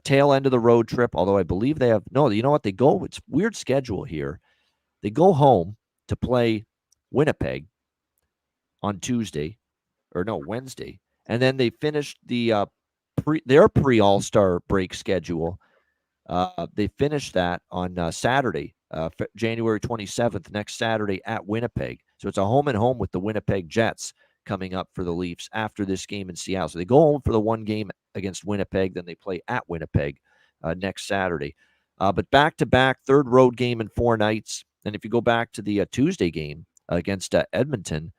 tail end of the road trip, although I believe they have, it's weird schedule here. They go home to play Winnipeg on Wednesday, and then they finished their pre-All-Star break schedule. They finished that on Saturday, January 27th, next Saturday at Winnipeg. So it's a home and home with the Winnipeg Jets coming up for the Leafs after this game in Seattle. So they go home for the one game against Winnipeg, then they play at Winnipeg next Saturday. But back-to-back, third road game in 4 nights. And if you go back to the Tuesday game against Edmonton,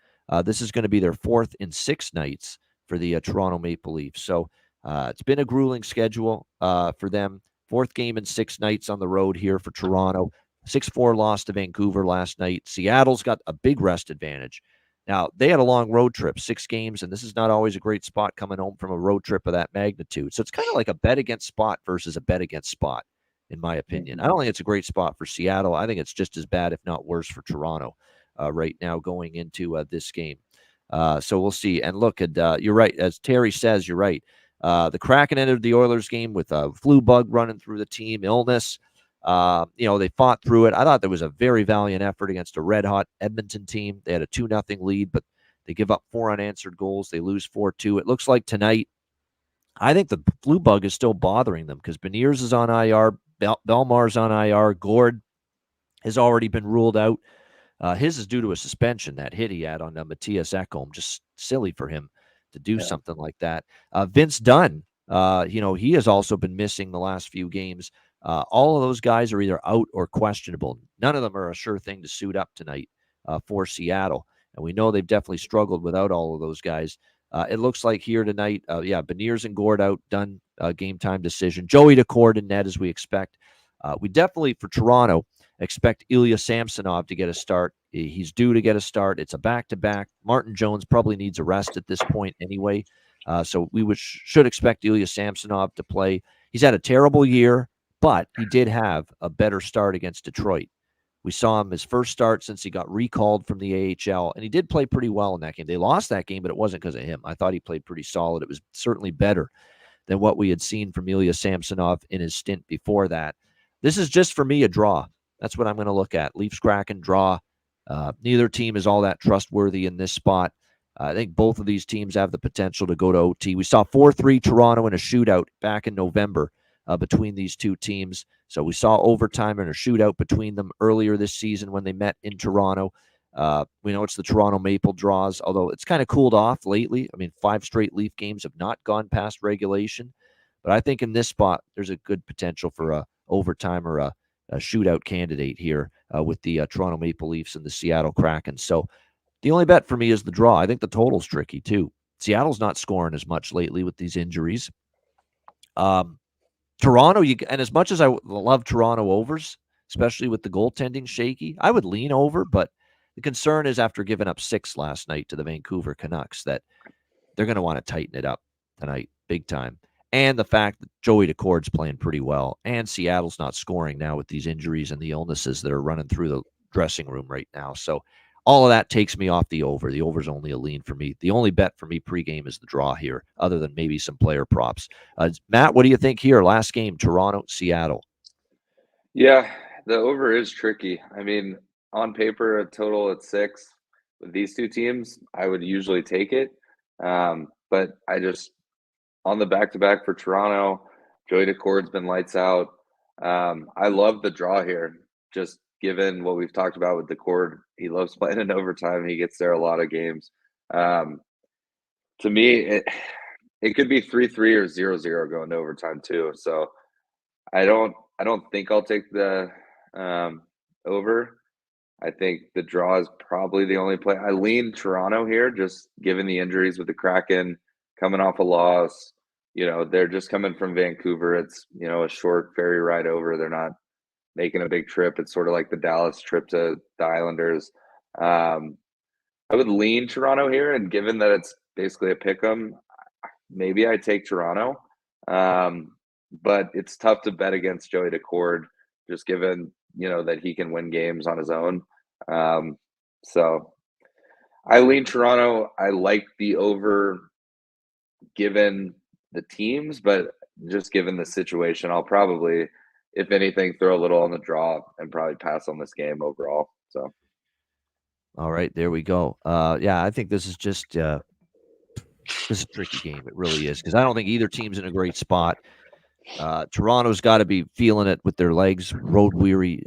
this is going to be their 4th in 6 nights for the Toronto Maple Leafs. So it's been a grueling schedule for them. 4th game in 6 nights on the road here for Toronto. 6-4 loss to Vancouver last night. Seattle's got a big rest advantage. Now, they had a long road trip, 6 games, and this is not always a great spot coming home from a road trip of that magnitude. So it's kind of like a bet against spot versus a bet against spot, in my opinion. I don't think it's a great spot for Seattle. I think it's just as bad, if not worse, for Toronto right now going into this game. So we'll see. And look, you're right. As Terry says, you're right. The Kraken entered the Oilers game with a flu bug running through the team, illness. They fought through it. I thought there was a very valiant effort against a red-hot Edmonton team. They had a 2-0 lead, but they give up 4 unanswered goals. They lose 4-2. It looks like tonight, I think the flu bug is still bothering them because Beniers is on IR, Belmar's on IR, Gord has already been ruled out. His is due to a suspension, that hit he had on Matthias Ekholm. Just silly for him to do something like that. Vince Dunn, he has also been missing the last few games. All of those guys are either out or questionable. None of them are a sure thing to suit up tonight for Seattle. And we know they've definitely struggled without all of those guys. It looks like here tonight, Beniers and Gord out, done game time decision. Joey Decord and net as we expect. We definitely, for Toronto, expect Ilya Samsonov to get a start. He's due to get a start. It's a back-to-back. Martin Jones probably needs a rest at this point anyway. So we should expect Ilya Samsonov to play. He's had a terrible year, but he did have a better start against Detroit. We saw him his first start since he got recalled from the AHL, and he did play pretty well in that game. They lost that game, but it wasn't because of him. I thought he played pretty solid. It was certainly better than what we had seen from Ilya Samsonov in his stint before that. This is just, for me, a draw. That's what I'm going to look at. Leafs Kraken draw. Neither team is all that trustworthy in this spot. I think both of these teams have the potential to go to OT. We saw 4-3 Toronto in a shootout back in November between these two teams. So we saw overtime and a shootout between them earlier this season when they met in Toronto. We know it's the Toronto Maple draws, although it's kind of cooled off lately. I mean, 5 straight Leaf games have not gone past regulation. But I think in this spot, there's a good potential for a overtime or a shootout candidate here with the Toronto Maple Leafs and the Seattle Kraken. So The only bet for me is the draw. I think the total's tricky too. Seattle's not scoring as much lately with these injuries. Toronto, and as much as I love Toronto overs, especially with the goaltending shaky, I would lean over. But the concern is after giving up 6 last night to the Vancouver Canucks that they're going to want to tighten it up tonight big time. And the fact that Joey Decord's playing pretty well and Seattle's not scoring now with these injuries and the illnesses that are running through the dressing room right now. So all of that takes me off the over. The over's only a lean for me. The only bet for me pregame is the draw here, other than maybe some player props. Matt, what do you think here? Last game, Toronto, Seattle. Yeah, the over is tricky. I mean, on paper, a total at 6 with these two teams, I would usually take it. But I just, on the back-to-back for Toronto, Joey Decord's been lights out. I love the draw here, just given what we've talked about with Decord. He loves playing in overtime. He gets there a lot of games. To me, it could be 3-3 or 0-0 going to overtime too. So I don't think I'll take the over. I think the draw is probably the only play. I lean Toronto here, just given the injuries with the Kraken coming off a loss. They're just coming from Vancouver. It's, a short ferry ride over. They're not making a big trip. It's sort of like the Dallas trip to the Islanders. I would lean Toronto here, and given that it's basically a pick 'em, maybe I take Toronto. But it's tough to bet against Joey Decord, just given, that he can win games on his own. So I lean Toronto. I like the over given the teams, but just given the situation, I'll probably, if anything, throw a little on the draw and probably pass on this game overall. So, all right, there we go. Yeah, I think this is just this is a tricky game. It really is, because I don't think either team's in a great spot. Toronto's got to be feeling it with their legs, road weary,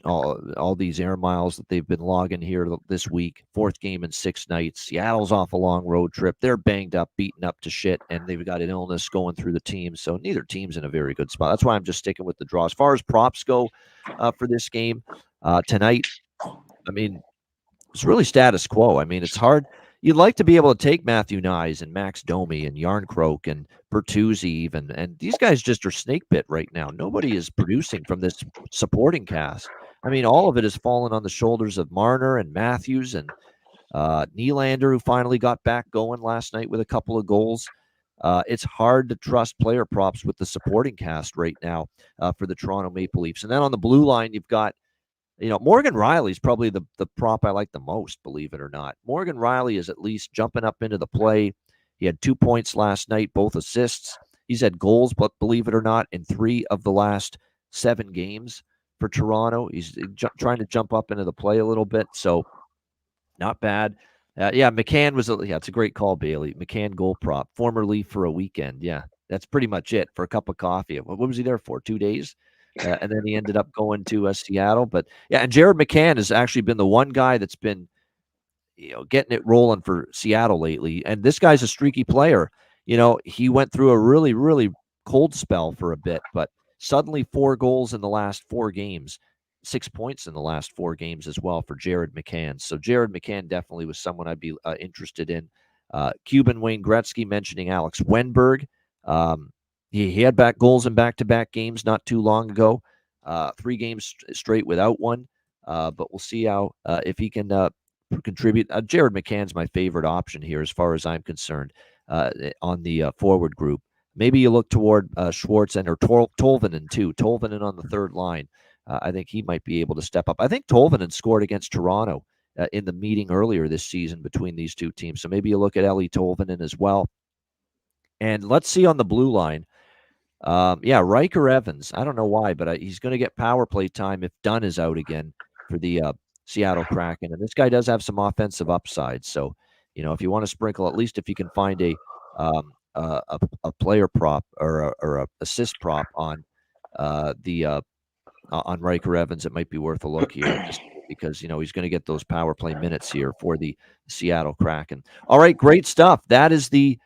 all these air miles that they've been logging here this week. 4th game in 6 nights. Seattle's off a long road trip. They're banged up, beaten up to shit, and they've got an illness going through the team. So neither team's in a very good spot. That's why I'm just sticking with the draw. As far as props go for this game tonight, I mean, it's really status quo. I mean, it's hard. You'd like to be able to take Matthew Nyes and Max Domi and Yarncroke and Bertuzzi even, and these guys just are snake bit right now. Nobody is producing from this supporting cast. I mean, all of it has fallen on the shoulders of Marner and Matthews and Nylander, who finally got back going last night with a couple of goals. It's hard to trust player props with the supporting cast right now for the Toronto Maple Leafs. And then on the blue line, you've got Morgan Riley's probably the prop I like the most, believe it or not. Morgan Riley is at least jumping up into the play. He had 2 points last night, both assists. He's had goals, but believe it or not, in 3 of the last 7 games for Toronto. He's trying to jump up into the play a little bit, so not bad. McCann was it's a great call, Bailey. McCann goal prop, former Leaf for a weekend. Yeah, that's pretty much it for a cup of coffee. What was he there for? 2 days? And then he ended up going to Seattle. But yeah, and Jared McCann has actually been the one guy that's been, getting it rolling for Seattle lately. And this guy's a streaky player. He went through a really, really cold spell for a bit, but suddenly 4 goals in the last 4 games, 6 points in the last 4 games as well for Jared McCann. So Jared McCann definitely was someone I'd be interested in. Cuban Wayne Gretzky mentioning Alex Wenberg. He had back goals in back-to-back games not too long ago, 3 games straight without one. But we'll see how if he can contribute. Jared McCann's my favorite option here as far as I'm concerned on the forward group. Maybe you look toward Schwartz or Tolvanen too. Tolvanen on the 3rd line. I think he might be able to step up. I think Tolvanen scored against Toronto in the meeting earlier this season between these two teams. So maybe you look at Ellie Tolvanen as well. And let's see on the blue line. Riker Evans. I don't know why, but he's going to get power play time if Dunn is out again for the Seattle Kraken. And this guy does have some offensive upside. So, if you want to sprinkle, at least if you can find a player prop or a assist prop on on Riker Evans, it might be worth a look here, just because he's going to get those power play minutes here for the Seattle Kraken. All right, great stuff. That is the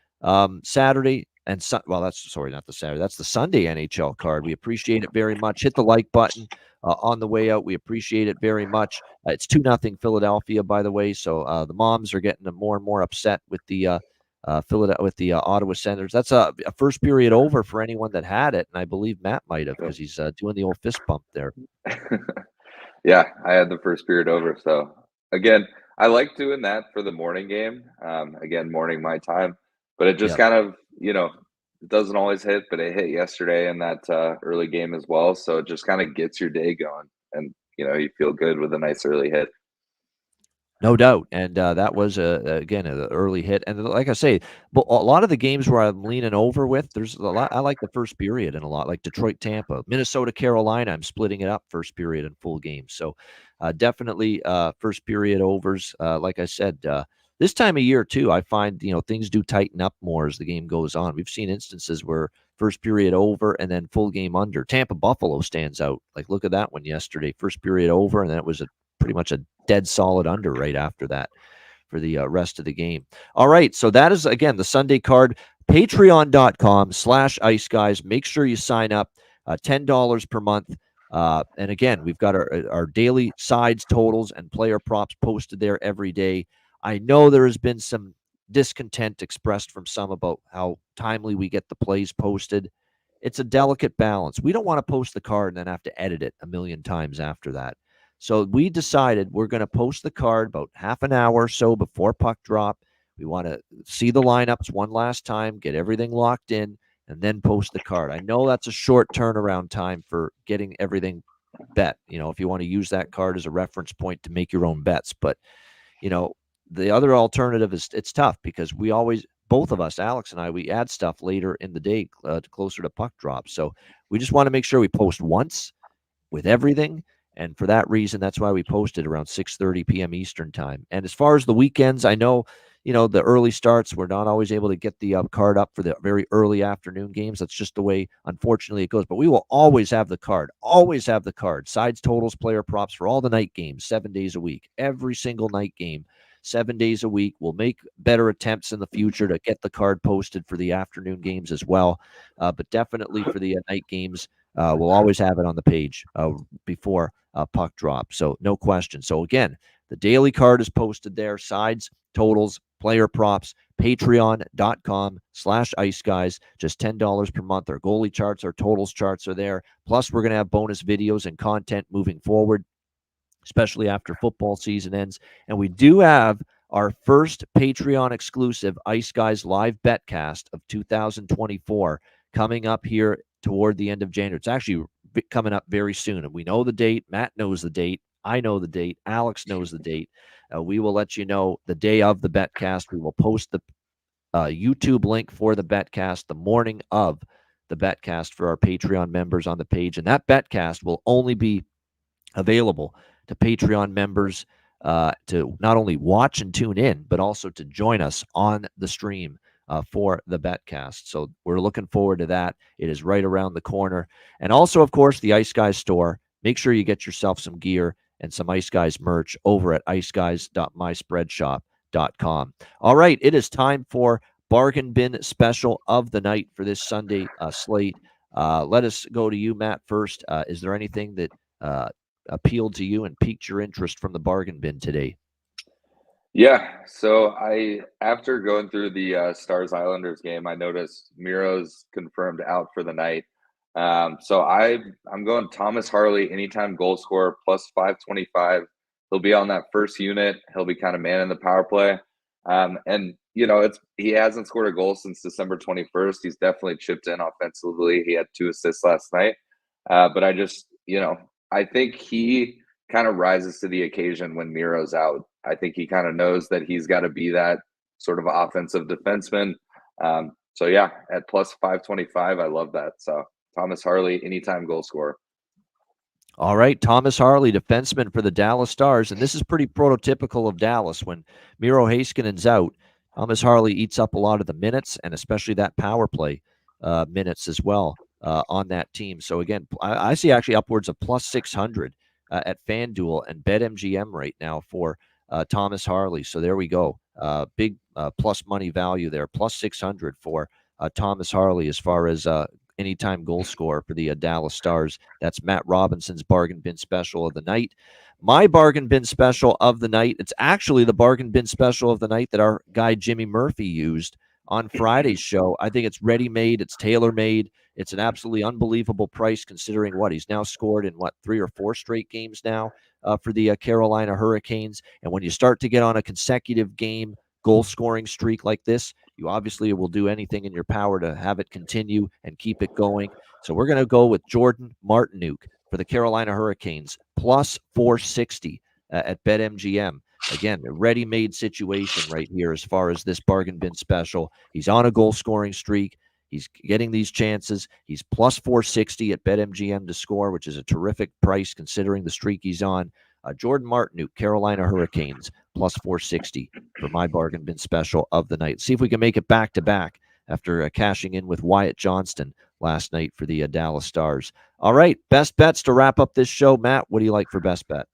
Saturday And well, that's not the Saturday. That's the Sunday NHL card. We appreciate it very much. Hit the like button on the way out. We appreciate it very much. It's 2-0 Philadelphia, by the way. So the moms are getting more and more upset with the Ottawa Senators. That's a first period over for anyone that had it, and I believe Matt might have because he's doing the old fist bump there. Yeah, I had the first period over. So again, I like doing that for the morning game. Again, morning my time, but it just kind of, it doesn't always hit, but it hit yesterday in that early game as well. So it just kind of gets your day going, and you feel good with a nice early hit. No doubt, and that was again an early hit. And like I say, but a lot of the games where I'm leaning over with, there's a lot. I like the first period and a lot, like Detroit, Tampa, Minnesota, Carolina. I'm splitting it up first period and full game. So definitely first period overs. Like I said, this time of year too, I find things do tighten up more as the game goes on. We've seen instances where first period over and then full game under. Tampa Buffalo stands out. Like look at that one yesterday, first period over, and then it was pretty much a dead solid under right after that for the rest of the game. All right. So that is, again, the Sunday card. Patreon.com/Ice Guys. Make sure you sign up. $10 per month. And again, we've got our daily sides, totals, and player props posted there every day. I know there has been some discontent expressed from some about how timely we get the plays posted. It's a delicate balance. We don't want to post the card and then have to edit it a million times after that. So we decided we're going to post the card about half an hour or so before puck drop. We want to see the lineups one last time, get everything locked in, and then post the card. I know that's a short turnaround time for getting everything bet, if you want to use that card as a reference point to make your own bets. But, the other alternative is it's tough because we always, both of us, Alex and I, we add stuff later in the day closer to puck drop. So we just want to make sure we post once with everything. And for that reason, that's why we posted around 6:30 p.m. Eastern time. And as far as the weekends, I know, the early starts, we're not always able to get the card up for the very early afternoon games. That's just the way, unfortunately, it goes. But we will always have the card, sides, totals, player props for all the night games, 7 days a week, every single night game, 7 days a week. We'll make better attempts in the future to get the card posted for the afternoon games as well. But definitely for the night games, we'll always have it on the page before puck drop. So no question. So again, the daily card is posted there. Sides, totals, player props, patreon.com/Ice Guys. Just $10 per month. Our goalie charts, our totals charts are there. Plus, we're going to have bonus videos and content moving forward, especially after football season ends. And we do have our first Patreon exclusive Ice Guys live betcast of 2024 coming up here toward the end of January. It's actually coming up very soon, and we know the date. Matt knows the date. I know the date. Alex knows the date. We will let you know the day of the betcast. We will post the YouTube link for the betcast the morning of the betcast for our Patreon members on the page, and that betcast will only be available to Patreon members to not only watch and tune in, but also to join us on the stream for the betcast. So we're looking forward to that. It is right around the corner. And also, of course, the Ice Guys store. Make sure you get yourself some gear and some Ice Guys merch over at iceguys.myspreadshop.com. All right, it is time for Bargain Bin Special of the night for this Sunday slate. Let us go to you, Matt, first. Is there anything that appealed to you and piqued your interest from the bargain bin today? Yeah, so after going through the Stars Islanders game, I noticed Miro's confirmed out for the night. So I'm going Thomas Harley, anytime goal scorer, plus 525. He'll be on that first unit. He'll be kind of manning the power play. And he hasn't scored a goal since December 21st. He's definitely chipped in offensively. He had 2 assists last night. But I just, I think he kind of rises to the occasion when Miro's out. I think he kind of knows that he's got to be that sort of offensive defenseman. So yeah, at plus 525, I love that. So Thomas Harley, anytime goal scorer. All right, Thomas Harley, defenseman for the Dallas Stars. And this is pretty prototypical of Dallas. When Miro Heiskanen's out, Thomas Harley eats up a lot of the minutes, and especially that power play minutes as well on that team. So again, I see actually upwards of plus 600 at FanDuel and BetMGM right now for Thomas Harley. So there we go. Big plus money value there, plus 600 for Thomas Harley as far as anytime goal scorer for the Dallas Stars. That's Matt Robinson's bargain bin special of the night. My bargain bin special of the night, it's actually the bargain bin special of the night that our guy Jimmy Murphy used on Friday's show. I think it's ready-made, it's tailor-made. It's an absolutely unbelievable price considering what he's now scored in 3 or 4 straight games now for the Carolina Hurricanes. And when you start to get on a consecutive game goal-scoring streak like this, you obviously will do anything in your power to have it continue and keep it going. So we're going to go with Jordan Martinook for the Carolina Hurricanes, plus 460 at BetMGM. Again, a ready-made situation right here as far as this bargain bin special. He's on a goal-scoring streak. He's getting these chances. He's plus 460 at BetMGM to score, which is a terrific price considering the streak he's on. Jordan Martinook, Carolina Hurricanes, plus 460 for my bargain bin special of the night. See if we can make it back-to-back after cashing in with Wyatt Johnston last night for the Dallas Stars. All right, best bets to wrap up this show. Matt, what do you like for best bet?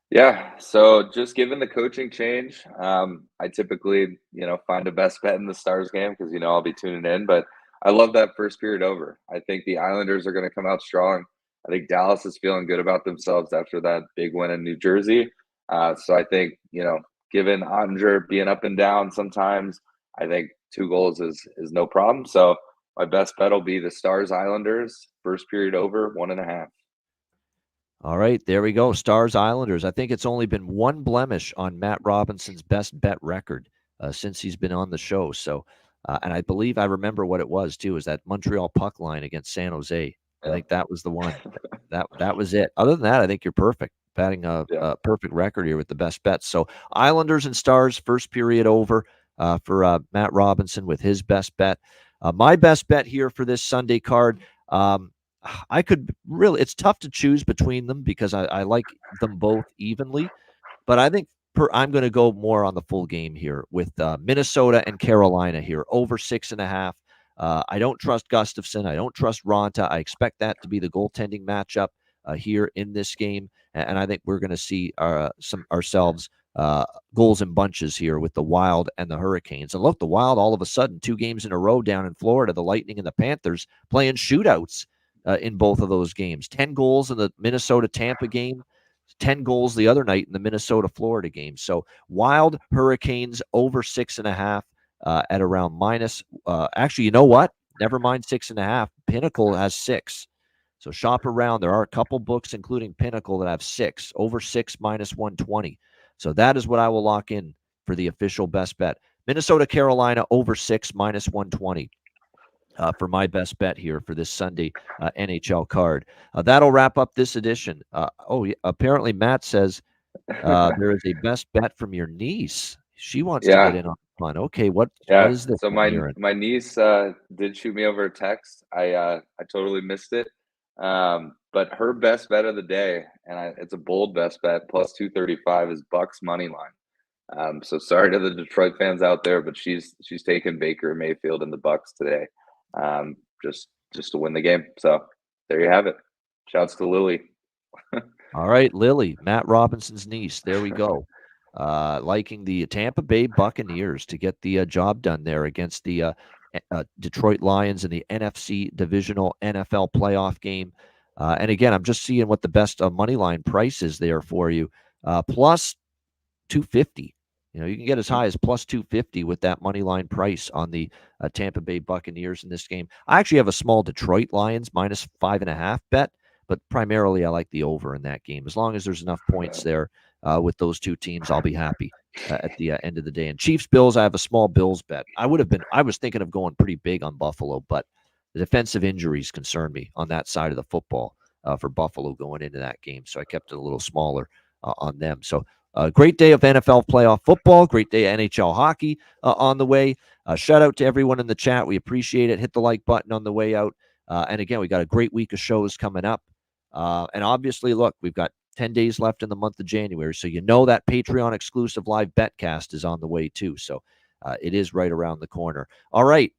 Yeah, so just given the coaching change, I typically, find a best bet in the Stars game because, I'll be tuning in. But I love that first period over. I think the Islanders are going to come out strong. I think Dallas is feeling good about themselves after that big win in New Jersey. So I think, given Ottinger being up and down sometimes, I think 2 goals is no problem. So my best bet will be the Stars Islanders, first period over, 1.5. All right, there we go. Stars Islanders. I think it's only been 1 blemish on Matt Robinson's best bet record since he's been on the show. So, and I believe I remember what it was too, is that Montreal puck line against San Jose. I think that was the one. That was it. Other than that, I think you're perfect. Batting a perfect record here with the best bets. So Islanders and Stars, first period over for Matt Robinson with his best bet. My best bet here for this Sunday card. I could really, it's tough to choose between them because I like them both evenly, but I think I'm going to go more on the full game here with Minnesota and Carolina here, over 6.5. I don't trust Gustafsson. I don't trust Ronta. I expect that to be the goaltending matchup here in this game, and I think we're going to see ourselves goals in bunches here with the Wild and the Hurricanes. And look, the Wild all of a sudden 2 games in a row down in Florida, the Lightning and the Panthers playing shootouts in both of those games. 10 goals in the Minnesota-Tampa game, 10 goals the other night in the Minnesota-Florida game. So Wild, Hurricanes over 6.5 at around minus. Actually, you know what? Never mind 6.5. Pinnacle has 6. So shop around. There are a couple books, including Pinnacle, that have 6, over 6 minus 120. So that is what I will lock in for the official best bet. Minnesota, Carolina over 6 minus 120. For my best bet here for this Sunday NHL card. That'll wrap up this edition. Apparently Matt says there is a best bet from your niece. She wants to get in on fun. Okay, what is this? So my niece did shoot me over a text. I totally missed it. But her best bet of the day, and it's a bold best bet, plus 235, is Bucks money line. So sorry to the Detroit fans out there, but she's taking Baker Mayfield and the Bucks today. Just to win the game. So there you have it. Shouts to Lily. All right, Lily, Matt Robinson's niece. There we go. Liking the Tampa Bay Buccaneers to get the job done there against the Detroit Lions in the NFC divisional NFL playoff game. And again, I'm just seeing what the best money line price is there for you. Plus 250. You can get as high as plus 250 with that money line price on the Tampa Bay Buccaneers in this game. I actually have a small Detroit Lions minus 5.5 bet, but primarily I like the over in that game. As long as there's enough points there with those 2 teams, I'll be happy at the end of the day. And Chiefs Bills, I have a small Bills bet. I was thinking of going pretty big on Buffalo, but the defensive injuries concern me on that side of the football for Buffalo going into that game. So I kept it a little smaller on them. So great day of NFL playoff football. Great day of NHL hockey on the way. Shout out to everyone in the chat. We appreciate it. Hit the like button on the way out. And again, we got a great week of shows coming up. And obviously, look, we've got 10 days left in the month of January. So that Patreon exclusive live betcast is on the way too. So it is right around the corner. All right.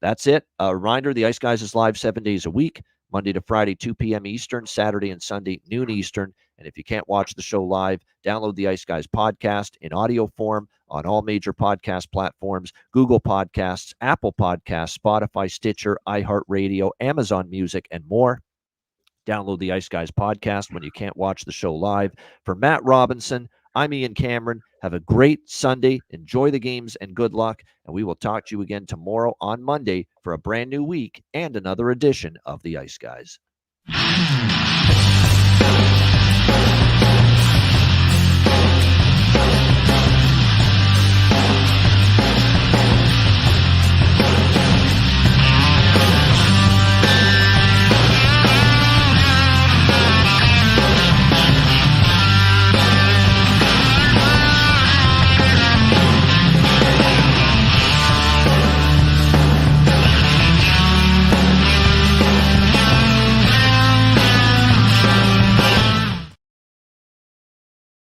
That's it. A reminder, the Ice Guys is live 7 days a week. Monday to Friday, 2 p.m. Eastern, Saturday and Sunday, noon Eastern. And if you can't watch the show live, download the Ice Guys podcast in audio form on all major podcast platforms: Google Podcasts, Apple Podcasts, Spotify, Stitcher, iHeartRadio, Amazon Music, and more. Download the Ice Guys podcast when you can't watch the show live. For Matt Robinson, I'm Ian Cameron. Have a great Sunday. Enjoy the games and good luck. And we will talk to you again tomorrow on Monday for a brand new week and another edition of the Ice Guys.